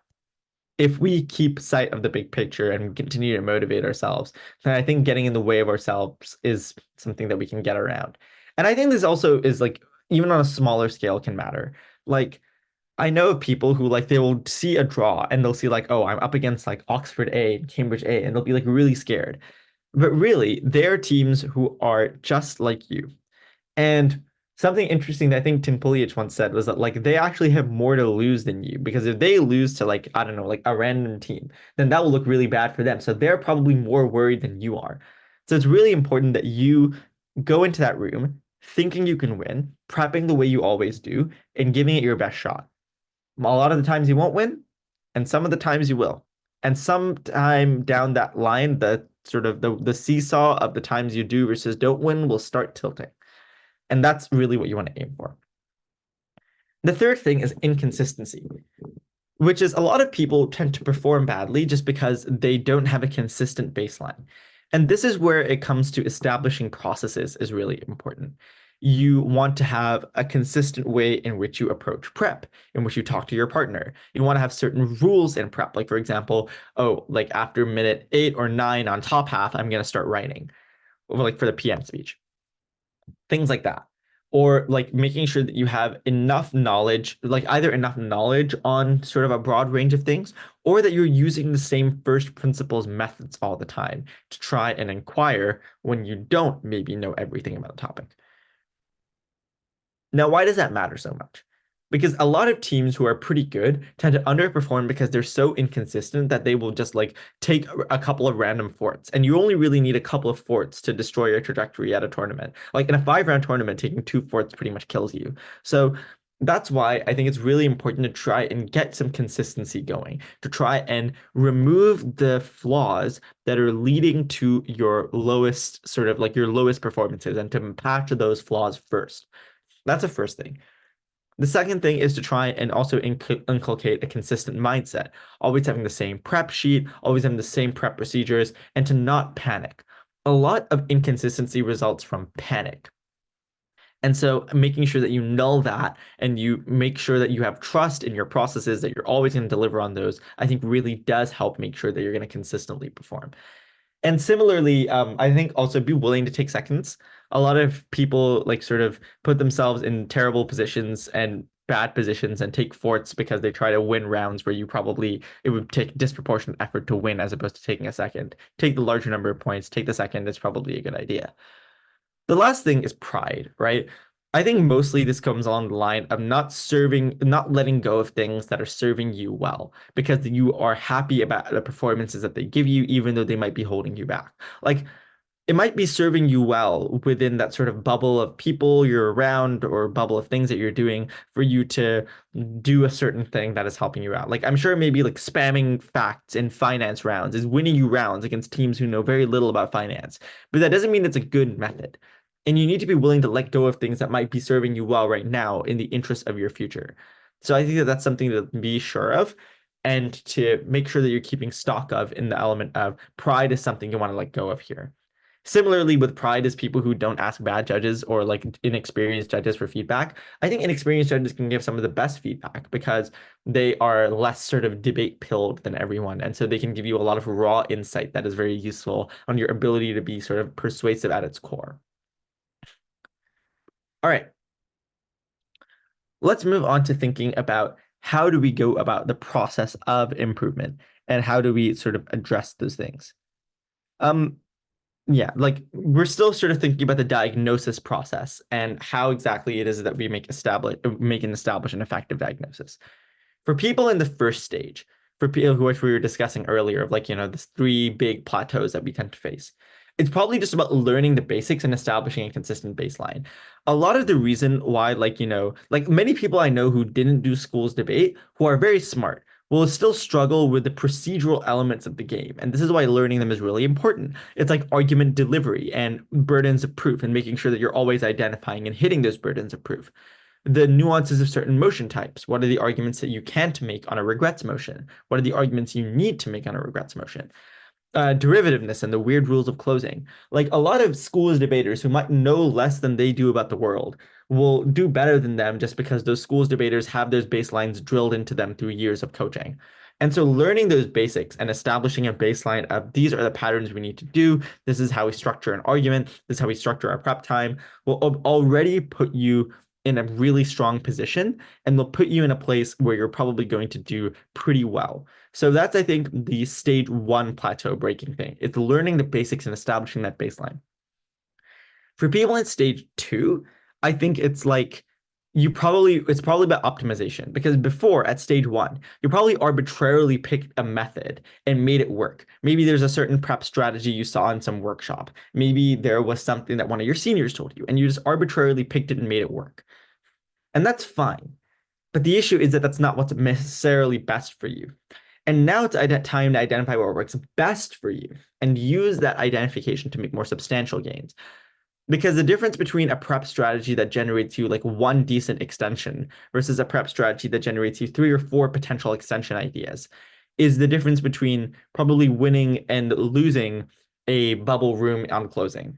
if we keep sight of the big picture and continue to motivate ourselves, then I think getting in the way of ourselves is something that we can get around. And I think this also is like, even on a smaller scale, can matter. Like, I know of people who like they will see a draw and they'll see like, oh, I'm up against like Oxford A and Cambridge A, and they'll be like really scared. But really, they're teams who are just like you. And something interesting that I think Tim Pulic once said was that like they actually have more to lose than you because if they lose to like, I don't know, like a random team, then that will look really bad for them. So they're probably more worried than you are. So it's really important that you go into that room thinking you can win, prepping the way you always do, and giving it your best shot. A lot of the times you won't win, and some of the times you will. And sometime down that line, the sort of the seesaw of the times you do versus don't win will start tilting. And that's really what you want to aim for. The third thing is inconsistency, which is a lot of people tend to perform badly just because they don't have a consistent baseline. And this is where it comes to establishing processes is really important. You want to have a consistent way in which you approach prep, in which you talk to your partner. You want to have certain rules in prep. Like, for example, oh, like after minute 8 or 9 on top half, I'm going to start writing, or like for the PM speech, things like that. Or like making sure that you have enough knowledge, like either enough knowledge on sort of a broad range of things, or that you're using the same first principles methods all the time to try and inquire when you don't maybe know everything about a topic. Now, why does that matter so much? Because a lot of teams who are pretty good tend to underperform because they're so inconsistent that they will just like take a couple of random forts. And you only really need a couple of forts to destroy your trajectory at a tournament. Like in a 5 round tournament, taking 2 forts pretty much kills you. So that's why I think it's really important to try and get some consistency going, to try and remove the flaws that are leading to your lowest sort of like your lowest performances and to patch those flaws first. That's the first thing. The second thing is to try and also inculcate a consistent mindset, always having the same prep sheet, always having the same prep procedures, and to not panic. A lot of inconsistency results from panic. And so making sure that you null that and you make sure that you have trust in your processes, that you're always going to deliver on those, I think really does help make sure that you're going to consistently perform. And similarly, I think also be willing to take seconds. A lot of people like sort of put themselves in terrible positions and bad positions and take forts because they try to win rounds where you probably it would take disproportionate effort to win as opposed to taking a second. Take the larger number of points, take the second, it's probably a good idea. The last thing is pride, right? I think mostly this comes along the line of not letting go of things that are serving you well because you are happy about the performances that they give you, even though they might be holding you back. Like it might be serving you well within that sort of bubble of people you're around or bubble of things that you're doing for you to do a certain thing that is helping you out. Like I'm sure maybe like spamming facts in finance rounds is winning you rounds against teams who know very little about finance, but that doesn't mean it's a good method. And you need to be willing to let go of things that might be serving you well right now in the interest of your future. So I think that that's something to be sure of and to make sure that you're keeping stock of in the element of pride is something you want to let go of here. Similarly, with pride is people who don't ask bad judges or like inexperienced judges for feedback. I think inexperienced judges can give some of the best feedback because they are less sort of debate pilled than everyone. And so they can give you a lot of raw insight that is very useful on your ability to be sort of persuasive at its core. All right, let's move on to thinking about how do we go about the process of improvement and how do we sort of address those things. Um, Yeah, like we're still sort of thinking about the diagnosis process and how exactly it is that we make and establish an effective diagnosis. For people in the first stage, for people who which we were discussing earlier, of like, the three big plateaus that we tend to face, it's probably just about learning the basics and establishing a consistent baseline. A lot of the reason why, like, like many people I know who didn't do schools debate, who are very smart, will still struggle with the procedural elements of the game. And this is why learning them is really important. It's like argument delivery and burdens of proof and making sure that you're always identifying and hitting those burdens of proof, the nuances of certain motion types. What are the arguments that you can't make on a regrets motion? What are the arguments you need to make on a regrets motion? Derivativeness and the weird rules of closing. Like a lot of schools debaters who might know less than they do about the world will do better than them just because those schools debaters have those baselines drilled into them through years of coaching. And so learning those basics and establishing a baseline of these are the patterns we need to do, this is how we structure an argument, this is how we structure our prep time, will already put you in a really strong position and they'll put you in a place where you're probably going to do pretty well. So that's, I think, the stage one plateau breaking thing. It's learning the basics and establishing that baseline. For people in stage two, I think it's probably about optimization because before at stage one, you probably arbitrarily picked a method and made it work. Maybe there's a certain prep strategy you saw in some workshop. Maybe there was something that one of your seniors told you and you just arbitrarily picked it and made it work. And that's fine. But the issue is that that's not what's necessarily best for you. And now it's time to identify what works best for you and use that identification to make more substantial gains. Because the difference between a prep strategy that generates you like one decent extension versus a prep strategy that generates you 3 or 4 potential extension ideas is the difference between probably winning and losing a bubble room on closing.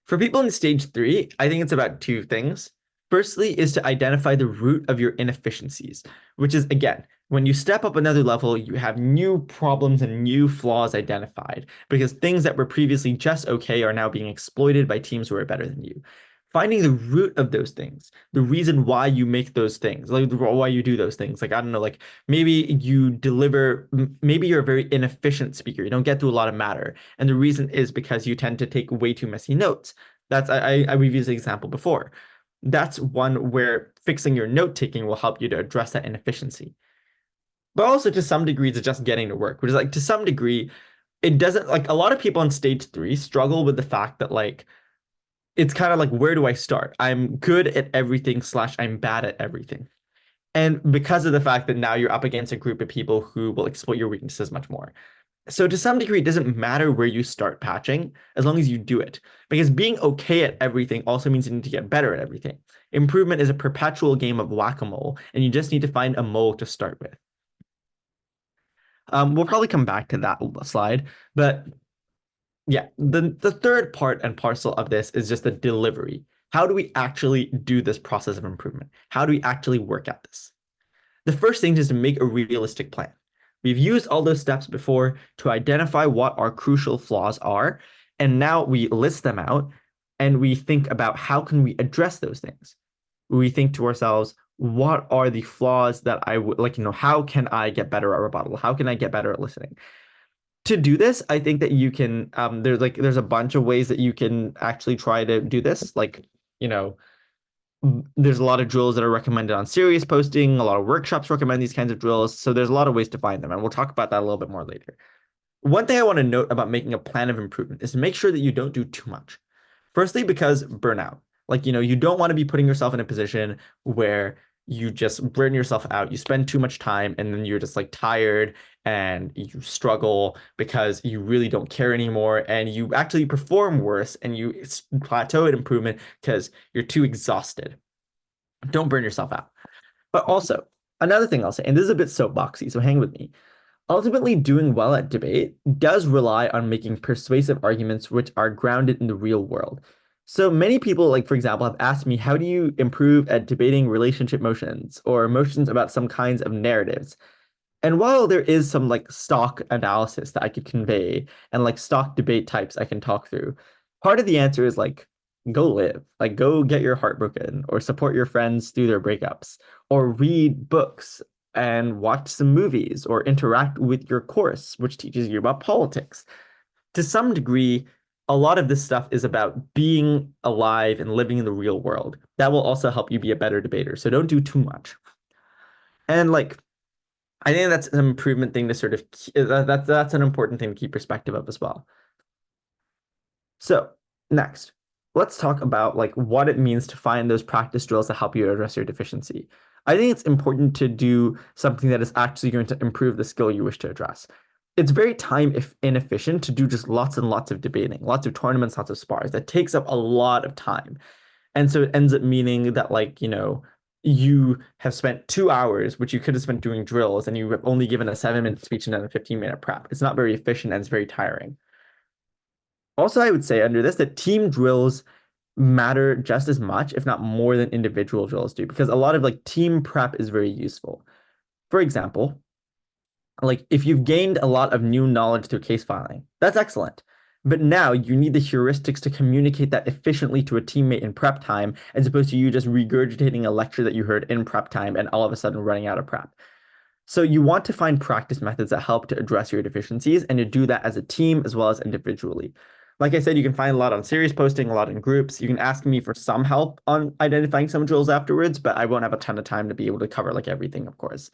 For people in stage three, I think it's about two things. Firstly, is to identify the root of your inefficiencies, which is, again, when you step up another level, you have new problems and new flaws identified because things that were previously just okay are now being exploited by teams who are better than you. Finding the root of those things, the reason why you make those things, like why you do those things. Like, I don't know, like maybe maybe you're a very inefficient speaker. You don't get through a lot of matter. And the reason is because you tend to take way too messy notes. We've used the example before. That's one where fixing your note taking will help you to address that inefficiency. But also to some degree, it's just getting to work, which is like to some degree, it doesn't like a lot of people on stage three struggle with the fact that like it's kind of like, where do I start? I'm good at everything / I'm bad at everything. And because of the fact that now you're up against a group of people who will exploit your weaknesses much more. So to some degree, it doesn't matter where you start patching as long as you do it. Because being okay at everything also means you need to get better at everything. Improvement is a perpetual game of whack-a-mole, and you just need to find a mole to start with. We'll probably come back to that slide, but yeah, the third part and parcel of this is just the delivery. How do we actually do this process of improvement? How do we actually work at this? The first thing is to make a realistic plan. We've used all those steps before to identify what our crucial flaws are, and now we list them out and we think about how can we address those things. We think to ourselves, what are the flaws that I would like, how can I get better at rebuttal? How can I get better at listening? To do this, I think that you can, there's a bunch of ways that you can actually try to do this. Like, there's a lot of drills that are recommended on serious posting. A lot of workshops recommend these kinds of drills. So there's a lot of ways to find them. And we'll talk about that a little bit more later. One thing I want to note about making a plan of improvement is to make sure that you don't do too much. Firstly, because burnout. Like, you don't want to be putting yourself in a position where you just burn yourself out. You spend too much time and then you're just like tired and you struggle because you really don't care anymore and you actually perform worse and you plateau at improvement because you're too exhausted. Don't burn yourself out. But also, another thing I'll say, and this is a bit soapboxy, so hang with me. Ultimately, doing well at debate does rely on making persuasive arguments which are grounded in the real world. So many people, like for example, have asked me, how do you improve at debating relationship motions or motions about some kinds of narratives? And while there is some like stock analysis that I could convey and like stock debate types I can talk through, part of the answer is like go live, like go get your heart broken or support your friends through their breakups or read books and watch some movies or interact with your course, which teaches you about politics. To some degree, a lot of this stuff is about being alive and living in the real world. That will also help you be a better debater. So don't do too much. And like I think that's an improvement thing to sort of that's an important thing to keep perspective of as well. So next, let's talk about like what it means to find those practice drills that help you address your deficiency. I think it's important to do something that is actually going to improve the skill you wish to address. It's very time inefficient to do just lots and lots of debating, lots of tournaments, lots of spars. That takes up a lot of time. And so it ends up meaning that like, you have spent 2 hours, which you could have spent doing drills, and you have only given a 7-minute speech and then a 15-minute prep. It's not very efficient and it's very tiring. Also, I would say under this that team drills matter just as much, if not more than individual drills do, because a lot of like team prep is very useful. For example, like if you've gained a lot of new knowledge through case filing, that's excellent. But now you need the heuristics to communicate that efficiently to a teammate in prep time, as opposed to you just regurgitating a lecture that you heard in prep time and all of a sudden running out of prep. So you want to find practice methods that help to address your deficiencies and to do that as a team as well as individually. Like I said, you can find a lot on series posting, a lot in groups. You can ask me for some help on identifying some drills afterwards, but I won't have a ton of time to be able to cover like everything, of course.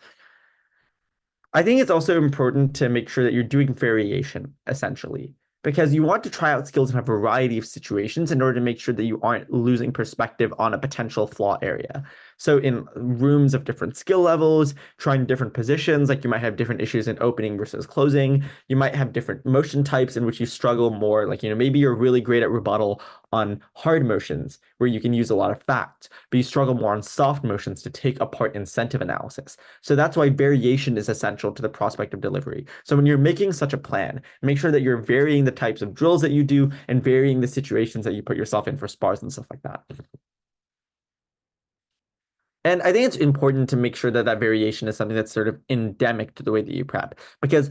I think it's also important to make sure that you're doing variation, essentially, because you want to try out skills in a variety of situations in order to make sure that you aren't losing perspective on a potential flaw area. So in rooms of different skill levels, trying different positions, like you might have different issues in opening versus closing. You might have different motion types in which you struggle more. Like, maybe you're really great at rebuttal on hard motions where you can use a lot of facts, but you struggle more on soft motions to take apart incentive analysis. So that's why variation is essential to the prospect of delivery. So when you're making such a plan, make sure that you're varying the types of drills that you do and varying the situations that you put yourself in for spars and stuff like that. And I think it's important to make sure that that variation is something that's sort of endemic to the way that you prep. Because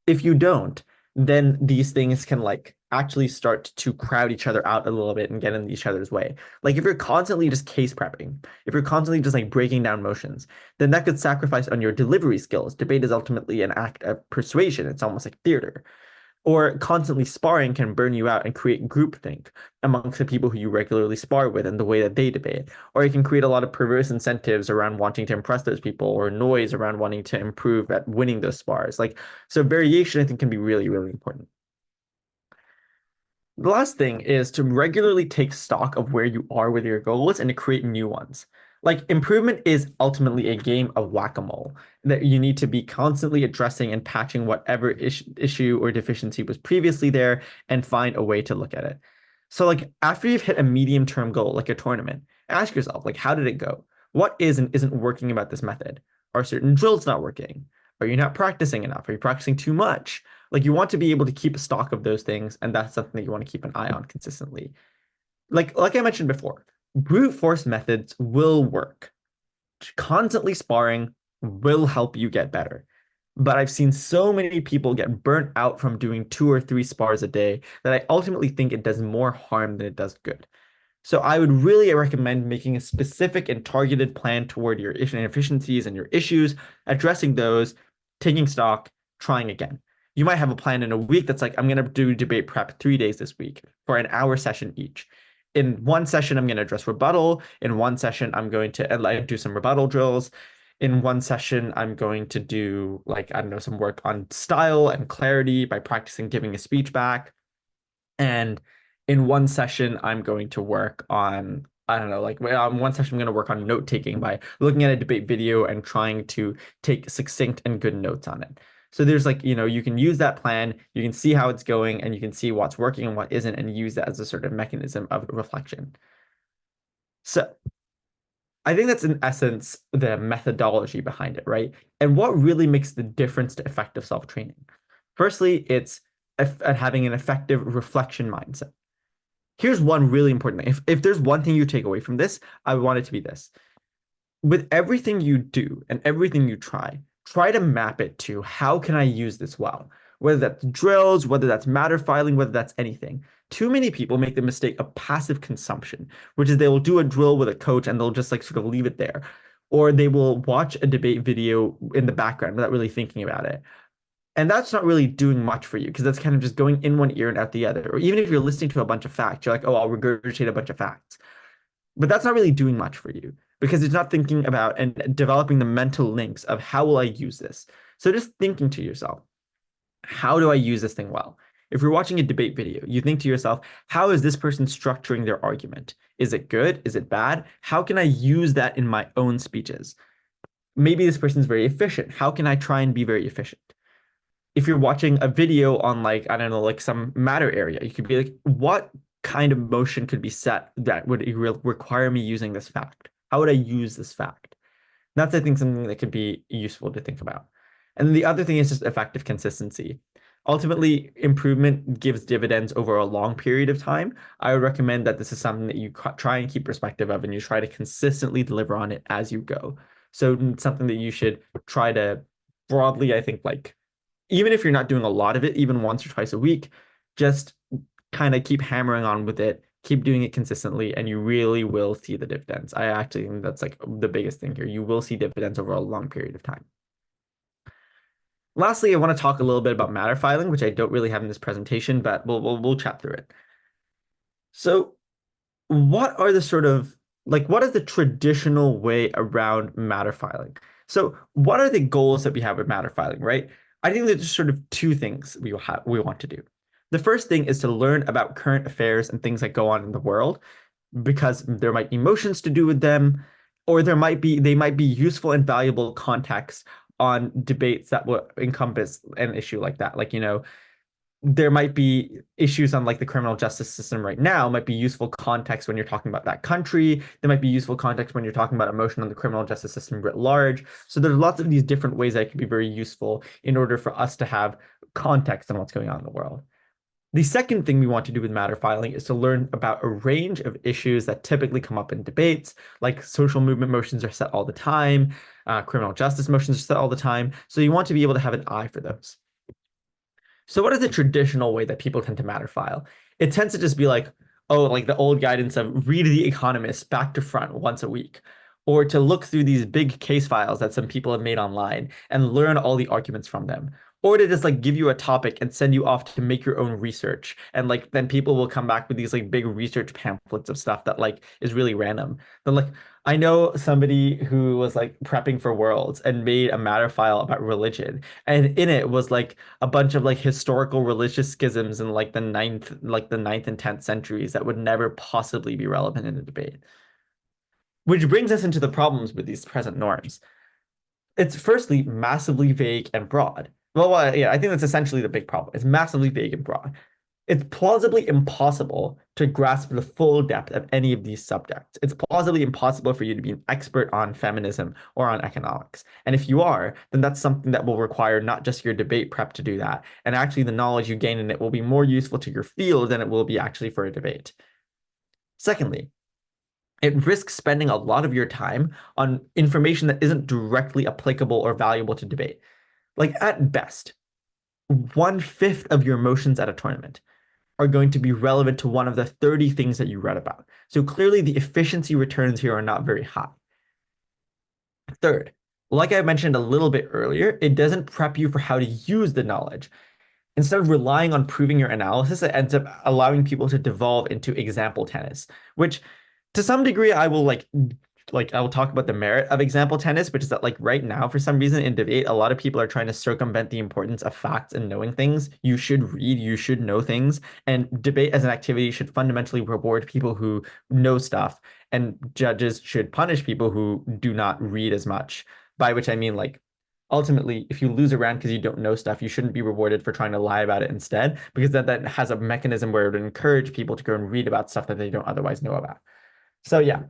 if you don't, then these things can like actually start to crowd each other out a little bit and get in each other's way. Like if you're constantly just case prepping, if you're constantly just like breaking down motions, then that could sacrifice on your delivery skills. Debate is ultimately an act of persuasion. It's almost like theater. Or constantly sparring can burn you out and create groupthink amongst the people who you regularly spar with and the way that they debate. Or it can create a lot of perverse incentives around wanting to impress those people or noise around wanting to improve at winning those spars. Like, so variation, I think, can be really, really important. The last thing is to regularly take stock of where you are with your goals and to create new ones. Like improvement is ultimately a game of whack-a-mole that you need to be constantly addressing and patching whatever issue or deficiency was previously there and find a way to look at it. So like after you've hit a medium-term goal, like a tournament, ask yourself, like, how did it go? What is and isn't working about this method? Are certain drills not working? Are you not practicing enough? Are you practicing too much? Like you want to be able to keep a stock of those things, and that's something that you want to keep an eye on consistently. Like I mentioned before, brute force methods will work. Constantly sparring will help you get better. But I've seen so many people get burnt out from doing 2 or 3 spars a day that I ultimately think it does more harm than it does good. So I would really recommend making a specific and targeted plan toward your inefficiencies and your issues, addressing those, taking stock, trying again. You might have a plan in a week that's like, I'm going to do debate prep 3 days this week for an hour session each. In one session, I'm going to address rebuttal. In one session, I'm going to do some rebuttal drills. In one session, I'm going to do like, I don't know, some work on style and clarity by practicing giving a speech back. And in one session, I'm going to work on, I don't know, like one session, I'm going to work on note taking by looking at a debate video and trying to take succinct and good notes on it. So there's like, you can use that plan, you can see how it's going, and you can see what's working and what isn't, and use that as a sort of mechanism of reflection. So I think that's in essence the methodology behind it, right? And what really makes the difference to effective self-training? Firstly, it's having an effective reflection mindset. Here's one really important thing. If there's one thing you take away from this, I want it to be this. With everything you do and everything you try to map it to how can I use this well? Whether that's drills, whether that's matter filing, whether that's anything. Too many people make the mistake of passive consumption, which is they will do a drill with a coach and they'll just like sort of leave it there. Or they will watch a debate video in the background without really thinking about it. And that's not really doing much for you because that's kind of just going in one ear and out the other. Or even if you're listening to a bunch of facts, you're like, oh, I'll regurgitate a bunch of facts. But that's not really doing much for you because it's not thinking about and developing the mental links of how will I use this. So just thinking to yourself, how do I use this thing well? If you're watching a debate video, you think to yourself, how is this person structuring their argument? Is it good? Is it bad? How can I use that in my own speeches? Maybe this person's very efficient. How can I try and be very efficient? If you're watching a video on like, I don't know, like some matter area, you could be like, what kind of motion could be set that would require me using this fact? How would I use this fact? That's, I think, something that could be useful to think about. And then the other thing is just effective consistency. Ultimately, improvement gives dividends over a long period of time. I would recommend that this is something that you try and keep perspective of and you try to consistently deliver on it as you go. So something that you should try to broadly, I think, like, even if you're not doing a lot of it, even once or twice a week, just kind of keep hammering on with it, keep doing it consistently, and you really will see the dividends. I actually think that's like the biggest thing here. You will see dividends over a long period of time. Lastly, I want to talk a little bit about matter filing, which I don't really have in this presentation, but we'll chat through it. So what are the sort of what is the traditional way around matter filing? So what are the goals that we have with matter filing, right? I think there's sort of two things we want to do. The first thing is to learn about current affairs and things that go on in the world, because there might be emotions to do with them, or they might be useful and valuable context on debates that will encompass an issue like that. Like, there might be issues on like the criminal justice system right now, might be useful context when you're talking about that country. There might be useful context when you're talking about emotion on the criminal justice system writ large. So there's lots of these different ways that it can be very useful in order for us to have context on what's going on in the world. The second thing we want to do with matter filing is to learn about a range of issues that typically come up in debates, like social movement motions are set all the time, criminal justice motions are set all the time. So you want to be able to have an eye for those. So what is the traditional way that people tend to matter file? It tends to just be like, oh, like the old guidance of read The Economist back to front once a week, or to look through these big case files that some people have made online and learn all the arguments from them, or to just like give you a topic and send you off to make your own research. And like then people will come back with these like big research pamphlets of stuff that like is really random. Then like I know somebody who was like prepping for Worlds and made a matter file about religion. And in it was like a bunch of like historical religious schisms in like the ninth and 10th centuries that would never possibly be relevant in a debate. Which brings us into the problems with these present norms. It's firstly massively vague and broad. Well, yeah, I think that's essentially the big problem. It's massively vague and broad. It's plausibly impossible to grasp the full depth of any of these subjects. It's plausibly impossible for you to be an expert on feminism or on economics. And if you are, then that's something that will require not just your debate prep to do that. And actually the knowledge you gain in it will be more useful to your field than it will be actually for a debate. Secondly, it risks spending a lot of your time on information that isn't directly applicable or valuable to debate. Like at best, 1/5 of your motions at a tournament are going to be relevant to one of the 30 things that you read about. So clearly the efficiency returns here are not very high. Third, like I mentioned a little bit earlier, it doesn't prep you for how to use the knowledge. Instead of relying on proving your analysis, it ends up allowing people to devolve into example tennis, which to some degree I will like like I will talk about the merit of example tennis, which is that like right now, for some reason in debate, a lot of people are trying to circumvent the importance of facts and knowing things. You should read, you should know things, and debate as an activity should fundamentally reward people who know stuff, and judges should punish people who do not read as much. By which I mean like ultimately, if you lose a round because you don't know stuff, you shouldn't be rewarded for trying to lie about it instead, because that has a mechanism where it would encourage people to go and read about stuff that they don't otherwise know about. So yeah,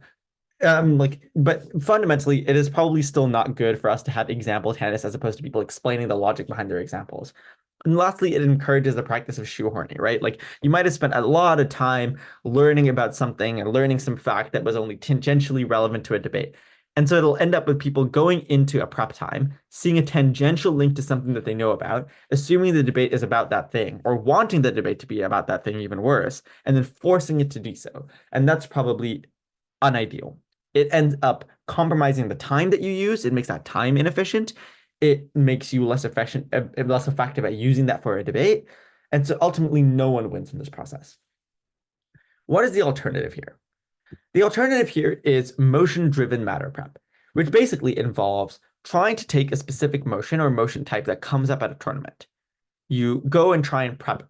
but fundamentally, it is probably still not good for us to have example tennis as opposed to people explaining the logic behind their examples. And lastly, it encourages the practice of shoehorning, right? Like you might have spent a lot of time learning about something and learning some fact that was only tangentially relevant to a debate. And so it'll end up with people going into a prep time, seeing a tangential link to something that they know about, assuming the debate is about that thing, or wanting the debate to be about that thing even worse, and then forcing it to do so. And that's probably unideal. It ends up compromising the time that you use. It makes that time inefficient. It makes you less efficient, less effective at using that for a debate. And so ultimately, no one wins in this process. What is the alternative here? The alternative here is motion-driven matter prep, which basically involves trying to take a specific motion or motion type that comes up at a tournament. You go and try and prep it.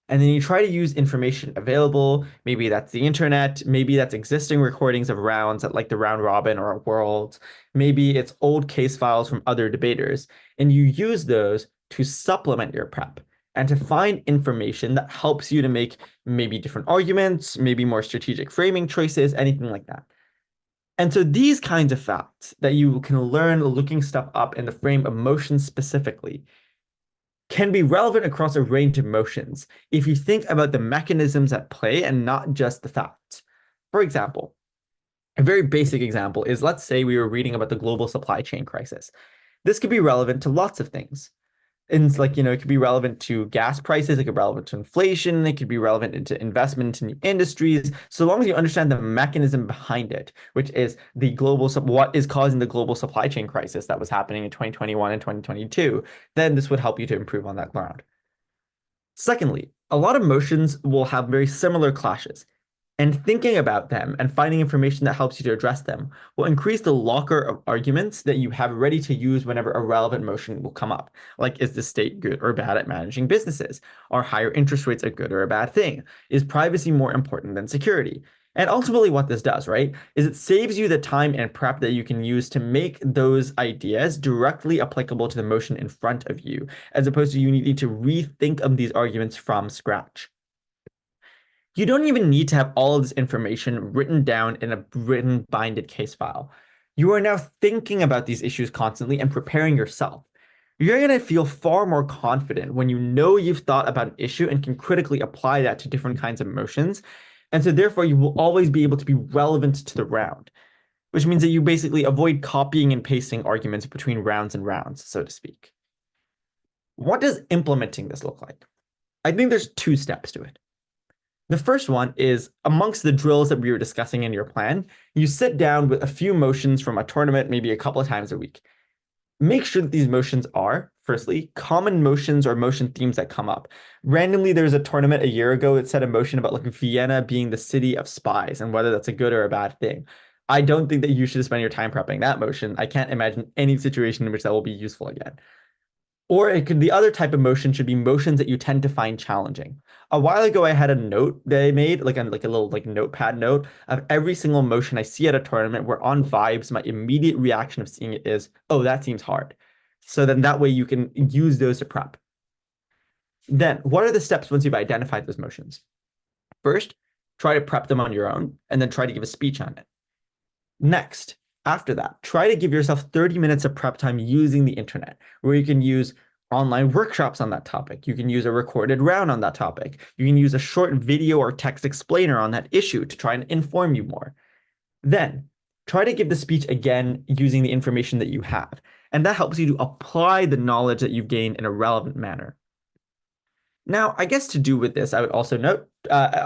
And then you try to use information available. Maybe that's the internet. Maybe that's existing recordings of rounds at like the round robin or Worlds. Maybe it's old case files from other debaters. And you use those to supplement your prep and to find information that helps you to make maybe different arguments, maybe more strategic framing choices, anything like that. And so these kinds of facts that you can learn looking stuff up in the frame of motion specifically can be relevant across a range of motions if you think about the mechanisms at play and not just the facts. For example, a very basic example is, let's say we were reading about the global supply chain crisis. This could be relevant to lots of things. And it's like, it could be relevant to gas prices, it could be relevant to inflation, it could be relevant into investment in new industries, so long as you understand the mechanism behind it, which is what is causing the global supply chain crisis that was happening in 2021 and 2022, then this would help you to improve on that ground. Secondly, a lot of motions will have very similar clashes. And thinking about them and finding information that helps you to address them will increase the locker of arguments that you have ready to use whenever a relevant motion will come up. Like, is the state good or bad at managing businesses? Are higher interest rates a good or a bad thing? Is privacy more important than security? And ultimately what this does, right, is it saves you the time and prep that you can use to make those ideas directly applicable to the motion in front of you, as opposed to you needing to rethink of these arguments from scratch. You don't even need to have all of this information written down in a written binded case file. You are now thinking about these issues constantly and preparing yourself. You're going to feel far more confident when you know you've thought about an issue and can critically apply that to different kinds of motions. And so therefore you will always be able to be relevant to the round, which means that you basically avoid copying and pasting arguments between rounds and rounds, so to speak. What does implementing this look like? I think there's two steps to it. The first one is, amongst the drills that we were discussing in your plan, you sit down with a few motions from a tournament, maybe a couple of times a week. Make sure that these motions are, firstly, common motions or motion themes that come up. Randomly, there was a tournament a year ago that said a motion about like Vienna being the city of spies and whether that's a good or a bad thing. I don't think that you should spend your time prepping that motion. I can't imagine any situation in which that will be useful again. Or it could, the other type of motion should be motions that you tend to find challenging. A while ago, I had a note that I made, like a little like notepad note of every single motion I see at a tournament where on vibes, my immediate reaction of seeing it is, oh, that seems hard. So then that way you can use those to prep. Then what are the steps once you've identified those motions? First, try to prep them on your own and then try to give a speech on it. Next, after that, try to give yourself 30 minutes of prep time using the internet, where you can use online workshops on that topic. You can use a recorded round on that topic. You can use a short video or text explainer on that issue to try and inform you more. Then, try to give the speech again using the information that you have. And that helps you to apply the knowledge that you've gained in a relevant manner. Now, I guess to do with this, I would also note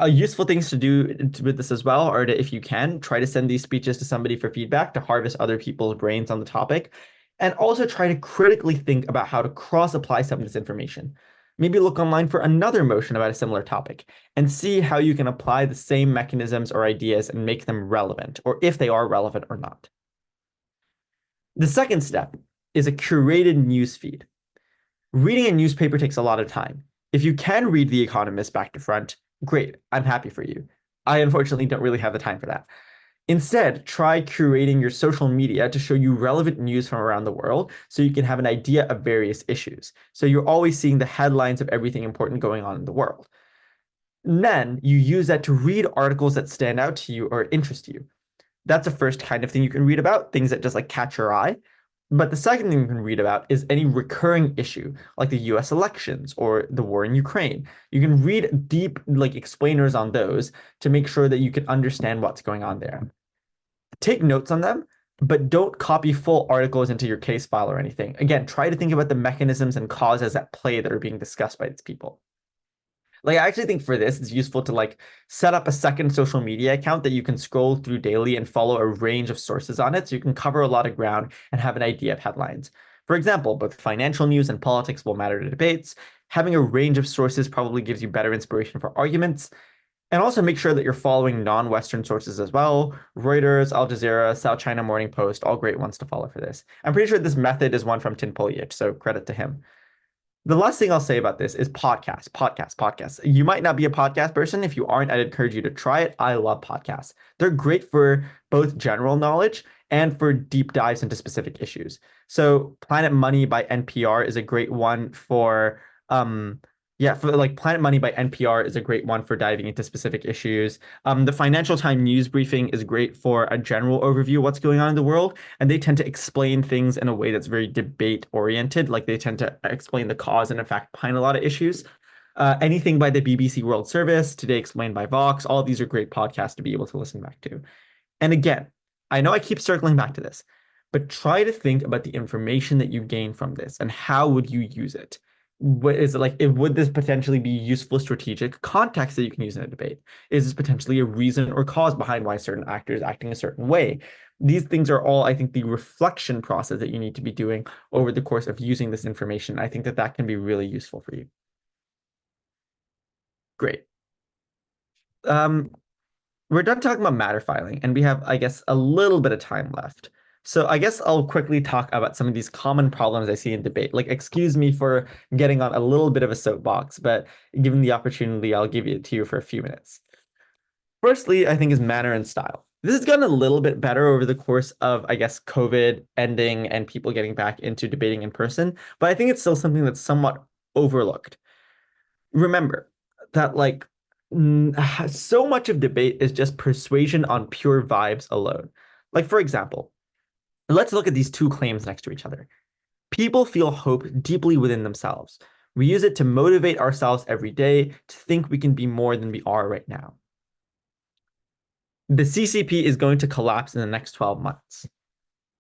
useful things to do with this as well are to, if you can, try to send these speeches to somebody for feedback to harvest other people's brains on the topic, and also try to critically think about how to cross-apply some of this information. Maybe look online for another motion about a similar topic and see how you can apply the same mechanisms or ideas and make them relevant, or if they are relevant or not. The second step is a curated news feed. Reading a newspaper takes a lot of time. If you can read The Economist back to front, great, I'm happy for you. I unfortunately don't really have the time for that. Instead, try curating your social media to show you relevant news from around the world so you can have an idea of various issues. So you're always seeing the headlines of everything important going on in the world. And then you use that to read articles that stand out to you or interest you. That's the first kind of thing you can read about, things that just like catch your eye. But the second thing you can read about is any recurring issue, like the US elections or the war in Ukraine. You can read deep like explainers on those to make sure that you can understand what's going on there. Take notes on them, but don't copy full articles into your case file or anything. Again, try to think about the mechanisms and causes at play that are being discussed by these people. Like, I actually think for this, it's useful to like set up a second social media account that you can scroll through daily and follow a range of sources on it so you can cover a lot of ground and have an idea of headlines. For example, both financial news and politics will matter to debates. Having a range of sources probably gives you better inspiration for arguments. And also make sure that you're following non-Western sources as well. Reuters, Al Jazeera, South China Morning Post, all great ones to follow for this. I'm pretty sure this method is one from Tin Poliich, so credit to him. The last thing I'll say about this is podcasts. You might not be a podcast person. If you aren't, I'd encourage you to try it. I love podcasts. They're great for both general knowledge and for deep dives into specific issues. So Planet Money by NPR is a great one for Planet Money by NPR is a great one for diving into specific issues. The Financial Times news briefing is great for a general overview of what's going on in the world, and they tend to explain things in a way that's very debate oriented. Like they tend to explain the cause and effect behind a lot of issues. Anything by the BBC World Service, Today Explained by Vox, all of these are great podcasts to be able to listen back to. And again, I know I keep circling back to this, but try to think about the information that you gain from this and how would you use it? What is it like? Would this potentially be useful strategic context that you can use in a debate? Is this potentially a reason or cause behind why certain actors acting a certain way? These things are all, I think, the reflection process that you need to be doing over the course of using this information. I think that that can be really useful for you. Great. We're done talking about matter filing, and we have, I guess, a little bit of time left. So I guess I'll quickly talk about some of these common problems I see in debate. Like, excuse me for getting on a little bit of a soapbox, but given the opportunity, I'll give it to you for a few minutes. Firstly, I think is manner and style. This has gotten a little bit better over the course of, I guess, COVID ending and people getting back into debating in person, but I think it's still something that's somewhat overlooked. Remember that, like, so much of debate is just persuasion on pure vibes alone. Like, for example, let's look at these two claims next to each other. People feel hope deeply within themselves. We use it to motivate ourselves every day to think we can be more than we are right now. The CCP is going to collapse in the next 12 months.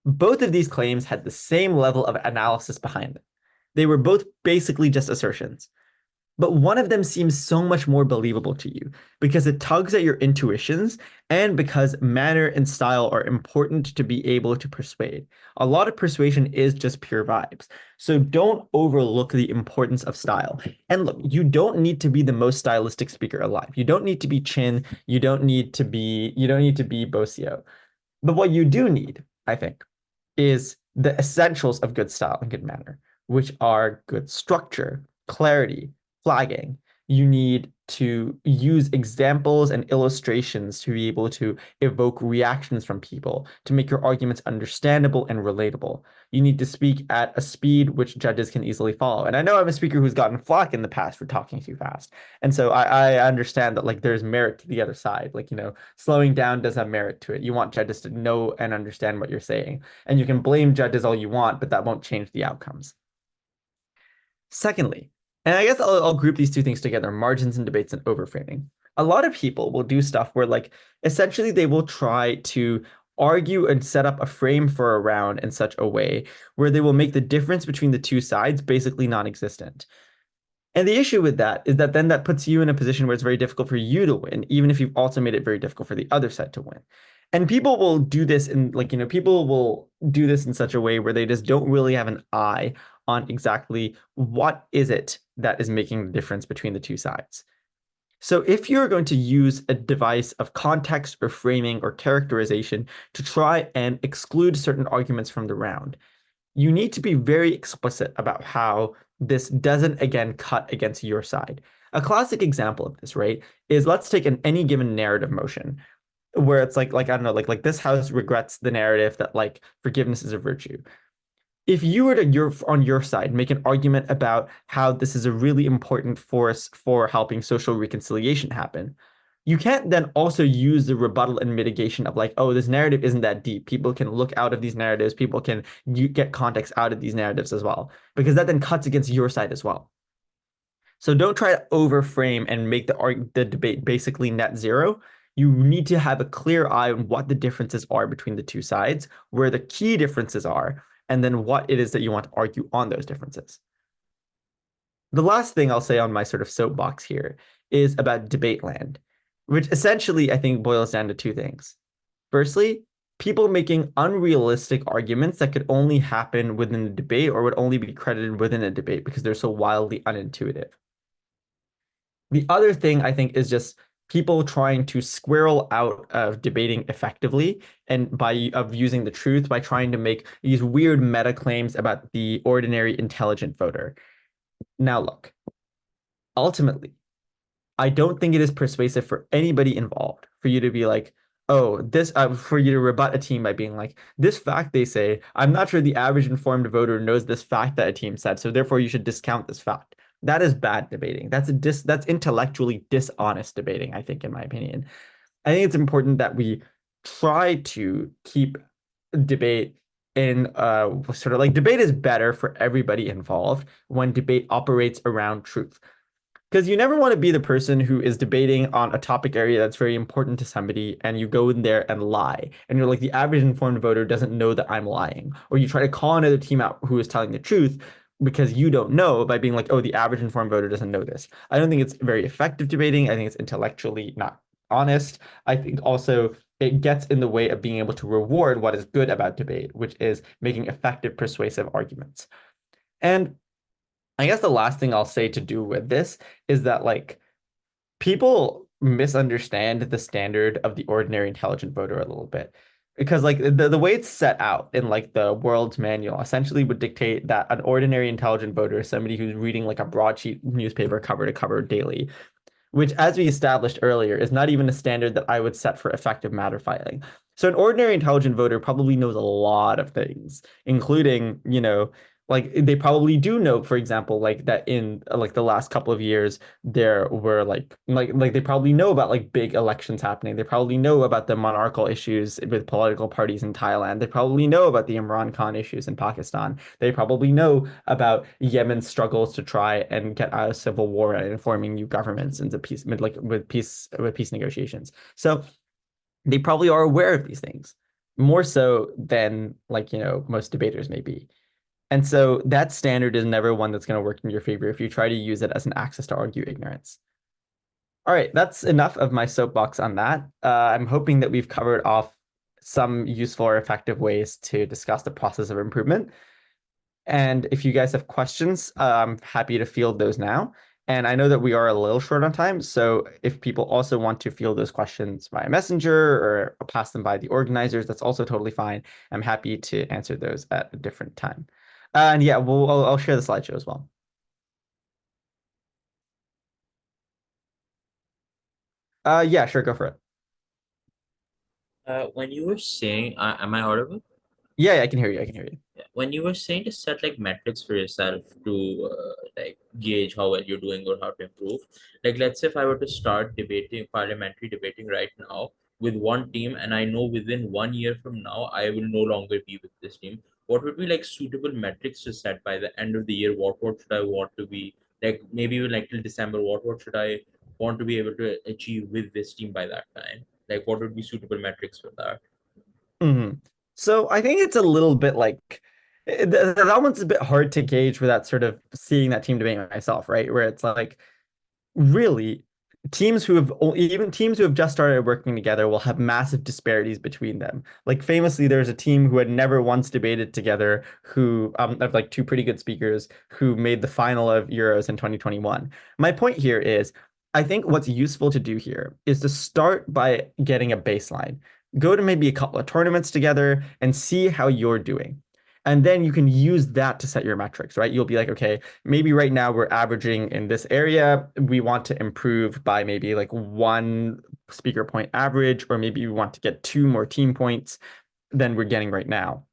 Both of these claims had the same level of analysis behind them. They were both basically just assertions. But one of them seems so much more believable to you because it tugs at your intuitions and because manner and style are important to be able to persuade. A lot of persuasion is just pure vibes. So don't overlook the importance of style. And look, you don't need to be the most stylistic speaker alive. You don't need to be Chin. You don't need to be Bosio. But what you do need, I think, is the essentials of good style and good manner, which are good structure, clarity, flagging. You need to use examples and illustrations to be able to evoke reactions from people, to make your arguments understandable and relatable. You need to speak at a speed which judges can easily follow. And I know I'm a speaker who's gotten flack in the past for talking too fast. And so I understand that like there's merit to the other side. Like, slowing down does have merit to it. You want judges to know and understand what you're saying. And you can blame judges all you want, but that won't change the outcomes. Secondly, and I guess I'll group these two things together, margins and debates and overframing. A lot of people will do stuff where like essentially they will try to argue and set up a frame for a round in such a way where they will make the difference between the two sides basically non-existent. And the issue with that is that then that puts you in a position where it's very difficult for you to win, even if you've also made it very difficult for the other side to win. And people will do this in people will do this in such a way where they just don't really have an eye on exactly what is it that is making the difference between the two sides. So if you're going to use a device of context or framing or characterization to try and exclude certain arguments from the round, you need to be very explicit about how this doesn't, again, cut against your side. A classic example of this, right, is let's take any given narrative motion where it's like I don't know, like this house regrets the narrative that like forgiveness is a virtue. If you were to on your side make an argument about how this is a really important force for helping social reconciliation happen, you can't then also use the rebuttal and mitigation of like, oh, this narrative isn't that deep. People can look out of these narratives. People can get context out of these narratives as well, because that then cuts against your side as well. So don't try to overframe and make the debate basically net zero. You need to have a clear eye on what the differences are between the two sides, where the key differences are, and then what it is that you want to argue on those differences. The last thing I'll say on my sort of soapbox here is about debate land, which essentially I think boils down to two things. Firstly, people making unrealistic arguments that could only happen within the debate or would only be credited within a debate because they're so wildly unintuitive. The other thing I think is just people trying to squirrel out of debating effectively and of using the truth by trying to make these weird meta claims about the ordinary intelligent voter. Now look, ultimately, I don't think it is persuasive for anybody involved for you to be like, oh, this for you to rebut a team by being like, this fact they say, I'm not sure the average informed voter knows this fact that a team said, so therefore you should discount this fact. That is bad debating. That's intellectually dishonest debating, I think, in my opinion. I think it's important that we try to keep debate in sort of like debate is better for everybody involved when debate operates around truth. Because you never want to be the person who is debating on a topic area that's very important to somebody and you go in there and lie. And you're like, the average informed voter doesn't know that I'm lying. Or you try to call another team out who is telling the truth because you don't know by being like, oh, the average informed voter doesn't know this. I don't think it's very effective debating. I think it's intellectually not honest. I think also it gets in the way of being able to reward what is good about debate, which is making effective, persuasive arguments. And I guess the last thing I'll say to do with this is that like people misunderstand the standard of the ordinary intelligent voter a little bit. Because like the way it's set out in like the world's manual essentially would dictate that an ordinary intelligent voter is somebody who's reading like a broadsheet newspaper cover to cover daily, which, as we established earlier, is not even a standard that I would set for effective matter filing. So an ordinary intelligent voter probably knows a lot of things, including, like they probably do know, for example, like that in like the last couple of years, there were like they probably know about like big elections happening. They probably know about the monarchical issues with political parties in Thailand. They probably know about the Imran Khan issues in Pakistan. They probably know about Yemen's struggles to try and get out of civil war and forming new governments into peace, with peace negotiations. So they probably are aware of these things more so than like, most debaters may be. And so that standard is never one that's going to work in your favor if you try to use it as an axis to argue ignorance. All right, that's enough of my soapbox on that. I'm hoping that we've covered off some useful or effective ways to discuss the process of improvement. And if you guys have questions, I'm happy to field those now. And I know that we are a little short on time, so if people also want to field those questions via Messenger or pass them by the organizers, that's also totally fine. I'm happy to answer those at a different time. And yeah, I'll share the slideshow as well. Yeah, sure, go for it. When you were saying, am I audible? Yeah, yeah, I can hear you. I can hear you. Yeah. When you were saying to set like metrics for yourself to like gauge how well you're doing or how to improve, like let's say if I were to start debating, parliamentary debating right now with one team, and I know within 1 year from now I will no longer be with this team, what would be like suitable metrics to set by the end of the year? What should I want to be like? Maybe even like till December, what should I want to be able to achieve with this team by that time? Like what would be suitable metrics for that? Mhm. So I think it's a little bit like that one's a bit hard to gauge without sort of seeing that team debate myself, right? Where it's like, really, even teams who have just started working together will have massive disparities between them. Like famously, there's a team who had never once debated together who of like two pretty good speakers who made the final of Euros in 2021. My point here is I think what's useful to do here is to start by getting a baseline. Go to maybe a couple of tournaments together and see how you're doing. And then you can use that to set your metrics, right? You'll be like, okay, maybe right now we're averaging in this area. We want to improve by maybe like one speaker point average, or maybe we want to get two more team points than we're getting right now.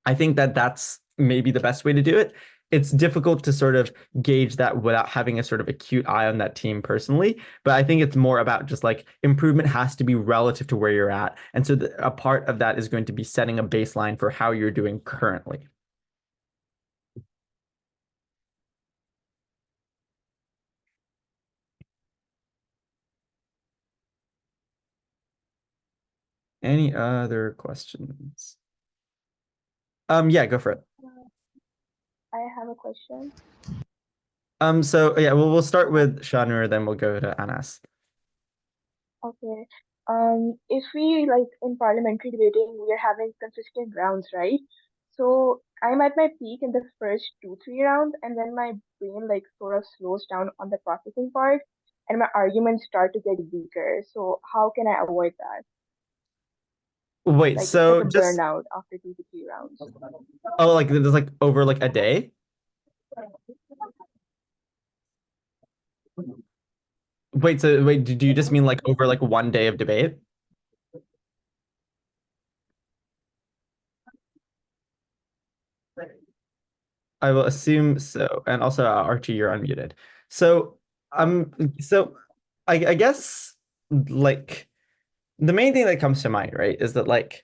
I think that that's maybe the best way to do it. It's difficult to sort of gauge that without having a sort of acute eye on that team personally. But I think it's more about just like improvement has to be relative to where you're at. And so a part of that is going to be setting a baseline for how you're doing currently. Any other questions? Yeah, go for it. Uh, I have a question. So yeah, we'll start with Shanur, then we'll go to Anas. Okay. If we like in parliamentary debating, we are having consistent rounds, right? So I'm at my peak in the first two, 3 rounds, and then my brain like sort of slows down on the processing part, and my arguments start to get weaker. So how can I avoid that? Wait, Like it's like so a just burnout after 2 to 3 rounds. oh, like there's like over like a day? Wait, so wait, do you just mean like over like one day of debate? I will assume so. And also, Archie, you're unmuted. So, so I guess like the main thing that comes to mind, right, is that like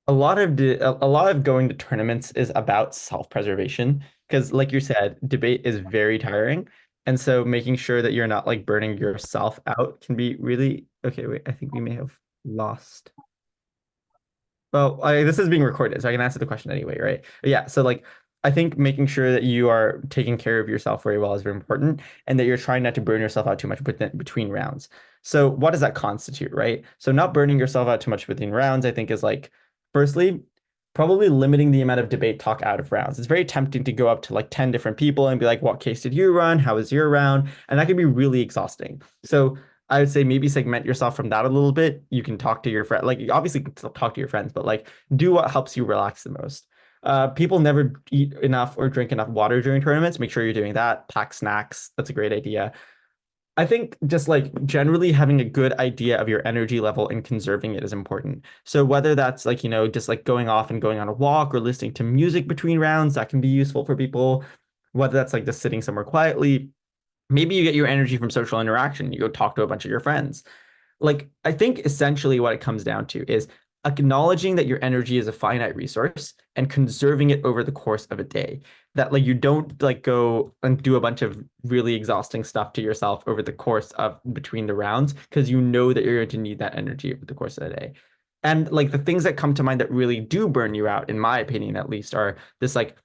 a lot of going to tournaments is about self-preservation because, like you said, debate is very tiring, and so making sure that you're not like burning yourself out can be really okay. Wait, I think we may have lost. Well, this is being recorded, so I can answer the question anyway, right? But yeah, so like I think making sure that you are taking care of yourself very well is very important, and that you're trying not to burn yourself out too much between rounds. So what does that constitute, right? So not burning yourself out too much between rounds, I think is like, firstly, probably limiting the amount of debate talk out of rounds. It's very tempting to go up to like 10 different people and be like, what case did you run? How was your round? And that can be really exhausting. So I would say maybe segment yourself from that a little bit. You can talk to your friend, like you obviously can still talk to your friends, but like do what helps you relax the most. People never eat enough or drink enough water during tournaments. Make sure you're doing that. Pack snacks. That's a great idea. I think just like generally having a good idea of your energy level and conserving it is important. So whether that's like, just like going off and going on a walk or listening to music between rounds, that can be useful for people. Whether that's like just sitting somewhere quietly, maybe you get your energy from social interaction. You go talk to a bunch of your friends. Like, I think essentially what it comes down to is acknowledging that your energy is a finite resource and conserving it over the course of a day. That like you don't like go and do a bunch of really exhausting stuff to yourself over the course of between the rounds because you know that you're going to need that energy over the course of the day. And like the things that come to mind that really do burn you out, in my opinion at least, are this like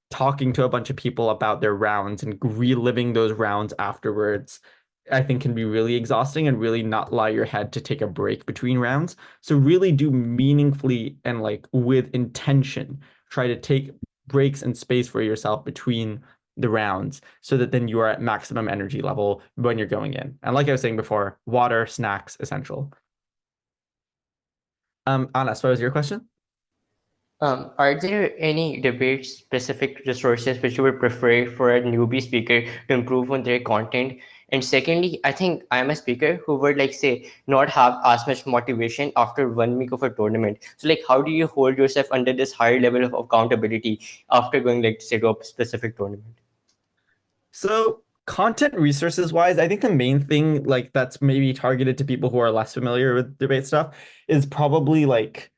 talking to a bunch of people about their rounds and reliving those rounds afterwards. I think can be really exhausting and really not allow your head to take a break between rounds. So really do meaningfully and like with intention, try to take breaks and space for yourself between the rounds so that then you are at maximum energy level when you're going in. And like I was saying before, water, snacks, essential. Anas, what was your question? Are there any debate-specific resources which you would prefer for a newbie speaker to improve on their content? And secondly, I think I'm a speaker who would like say not have as much motivation after 1 week of a tournament. So like, how do you hold yourself under this higher level of accountability after going like say to a specific tournament? So content resources wise, I think the main thing like that's maybe targeted to people who are less familiar with debate stuff is probably like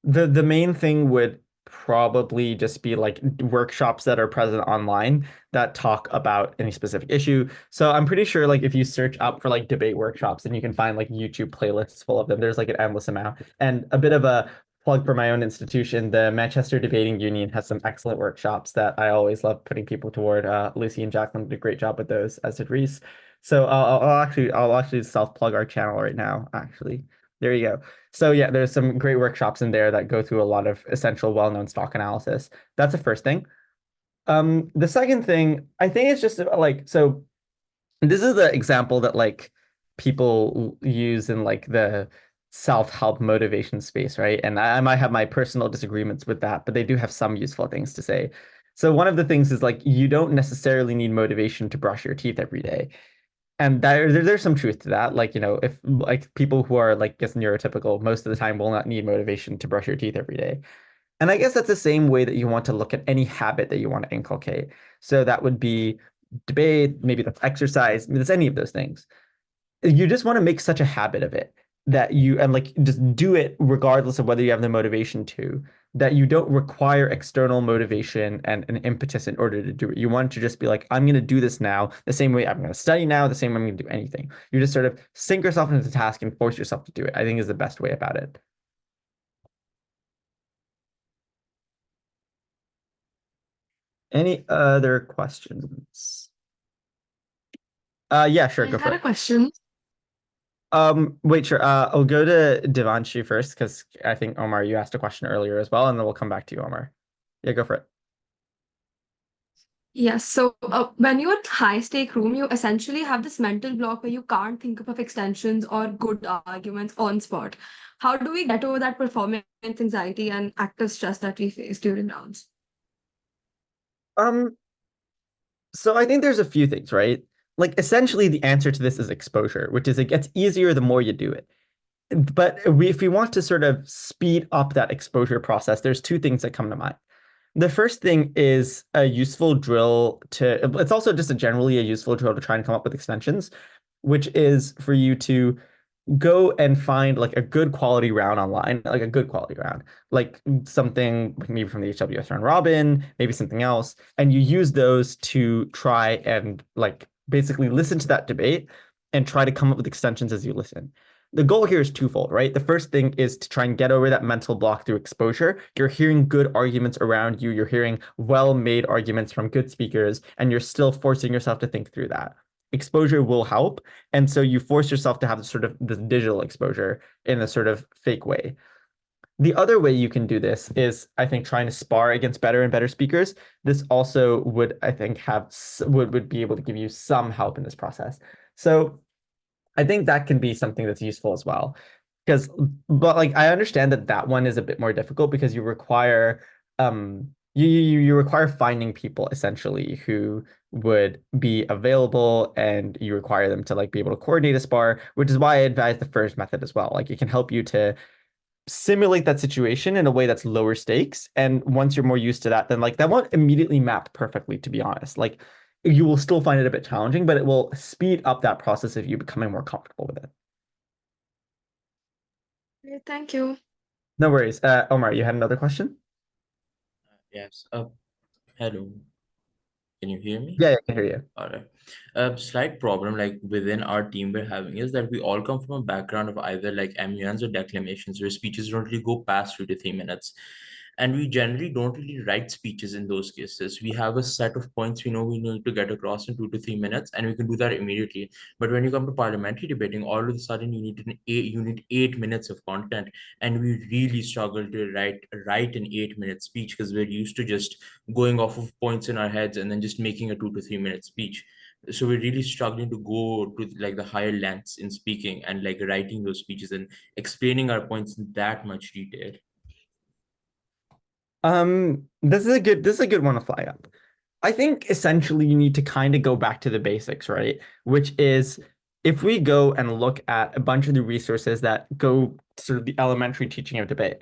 the main thing would probably just be like workshops that are present online that talk about any specific issue. So I'm pretty sure like if you search up for like debate workshops, then you can find like YouTube playlists full of them. There's like an endless amount. And a bit of a plug for my own institution, the Manchester Debating Union has some excellent workshops that I always love putting people toward. Lucy and Jacqueline did a great job with those, as did Reese. So I'll actually self-plug our channel right now, actually. There you go. So yeah, there's some great workshops in there that go through a lot of essential, well-known stock analysis. That's the first thing. The second thing, I think it's just like, so this is the example that like people use in like the self-help motivation space, right? And I might have my personal disagreements with that, but they do have some useful things to say. So one of the things is like you don't necessarily need motivation to brush your teeth every day. And there's some truth to that. Like, you know, if like people who are like just neurotypical most of the time will not need motivation to brush your teeth every day. And I guess that's the same way that you want to look at any habit that you want to inculcate. So that would be debate, maybe that's exercise, maybe that's any of those things. You just want to make such a habit of it that you, and like just do it regardless of whether you have the motivation to, that you don't require external motivation and an impetus in order to do it. You want to just be like, I'm going to do this now, the same way I'm going to study now, the same way I'm going to do anything. You just sort of sink yourself into the task and force yourself to do it, I think is the best way about it. Any other questions? Yeah, sure, go I for had a it. question. Wait, sure. I'll go to Devanshi first because I think Omar, you asked a question earlier as well, and then we'll come back to you, Omar. Yeah, go for it. Yes, so when you're at high stake room, you essentially have this mental block where you can't think of extensions or good arguments on spot. How do we get over that performance anxiety and active stress that we face during rounds? Um, so I think there's a few things, right? Like essentially the answer to this is exposure, which is it gets easier the more you do it. But if we want to sort of speed up that exposure process, there's two things that come to mind. The first thing is a useful drill to, it's also just generally a useful drill to try and come up with extensions, which is for you to go and find like a good quality round online, like a good quality round, like something maybe from the HWS round robin, maybe something else, and you use those to try and like basically listen to that debate and try to come up with extensions as you listen. The goal here is twofold, right? The first thing is to try and get over that mental block through exposure. You're hearing good arguments around you, you're hearing well-made arguments from good speakers, and you're still forcing yourself to think through that. Exposure will help. And so you force yourself to have this digital exposure in a sort of fake way. The other way you can do this is, I think, trying to spar against better and better speakers. This also would, I think, would be able to give you some help in this process. So I think that can be something that's useful as well. But like I understand that one is a bit more difficult because you require you require finding people essentially who would be available, and you require them to like be able to coordinate a spar, which is why I advise the first method as well. Like it can help you to simulate that situation in a way that's lower stakes. And once you're more used to that, then like that won't immediately map perfectly, to be honest. Like you will still find it a bit challenging, but it will speed up that process of you becoming more comfortable with it. Okay, thank you. No worries. Omar, you had another question? Yes. Hello. Can you hear me? Yeah, I can hear you. All right. A slight problem like within our team we're having is that we all come from a background of either like MUNs or declamations where speeches don't really go past 2 to 3 minutes. And we generally don't really write speeches in those cases. We have a set of points we know we need to get across in 2 to 3 minutes, and we can do that immediately. But when you come to parliamentary debating, all of a sudden you need 8 minutes of content, and we really struggle to write an 8 minute speech because we're used to just going off of points in our heads and then just making a 2 to 3 minute speech. So we're really struggling to go to like the higher lengths in speaking and like writing those speeches and explaining our points in that much detail. This is a good one to fly up. I think essentially you need to kind of go back to the basics, right? Which is if we go and look at a bunch of the resources that go sort of the elementary teaching of debate,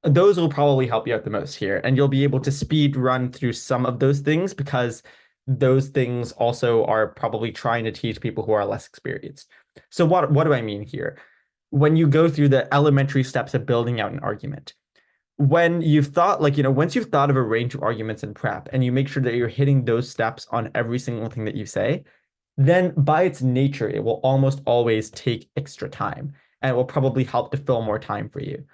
those will probably help you out the most here. And you'll be able to speed run through some of those things because those things also are probably trying to teach people who are less experienced. So what do I mean here? When you go through the elementary steps of building out an argument, when you've thought like, you know, once you've thought of a range of arguments in prep and you make sure that you're hitting those steps on every single thing that you say, then by its nature, it will almost always take extra time and it will probably help to fill more time for you.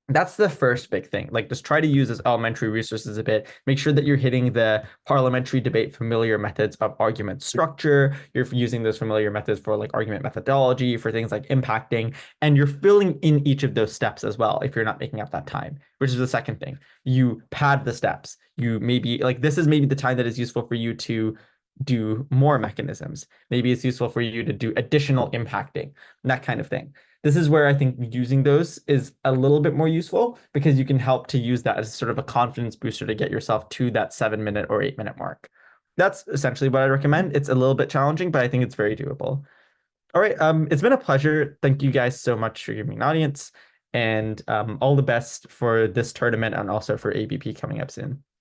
that's the first big thing. Like, just try to use those elementary resources a bit. Make sure that you're hitting the parliamentary debate familiar methods of argument structure. You're using those familiar methods for like argument methodology, for things like impacting, and you're filling in each of those steps as well if you're not making up that time, which is the second thing. You pad the steps. You maybe like this is maybe the time that is useful for you to do more mechanisms. Maybe it's useful for you to do additional impacting, that kind of thing. This is where I think using those is a little bit more useful because you can help to use that as sort of a confidence booster to get yourself to that 7-minute or 8-minute mark. That's essentially what I recommend. It's a little bit challenging, but I think it's very doable. All right, it's been a pleasure. Thank you guys so much for giving me an audience, and all the best for this tournament and also for ABP coming up soon.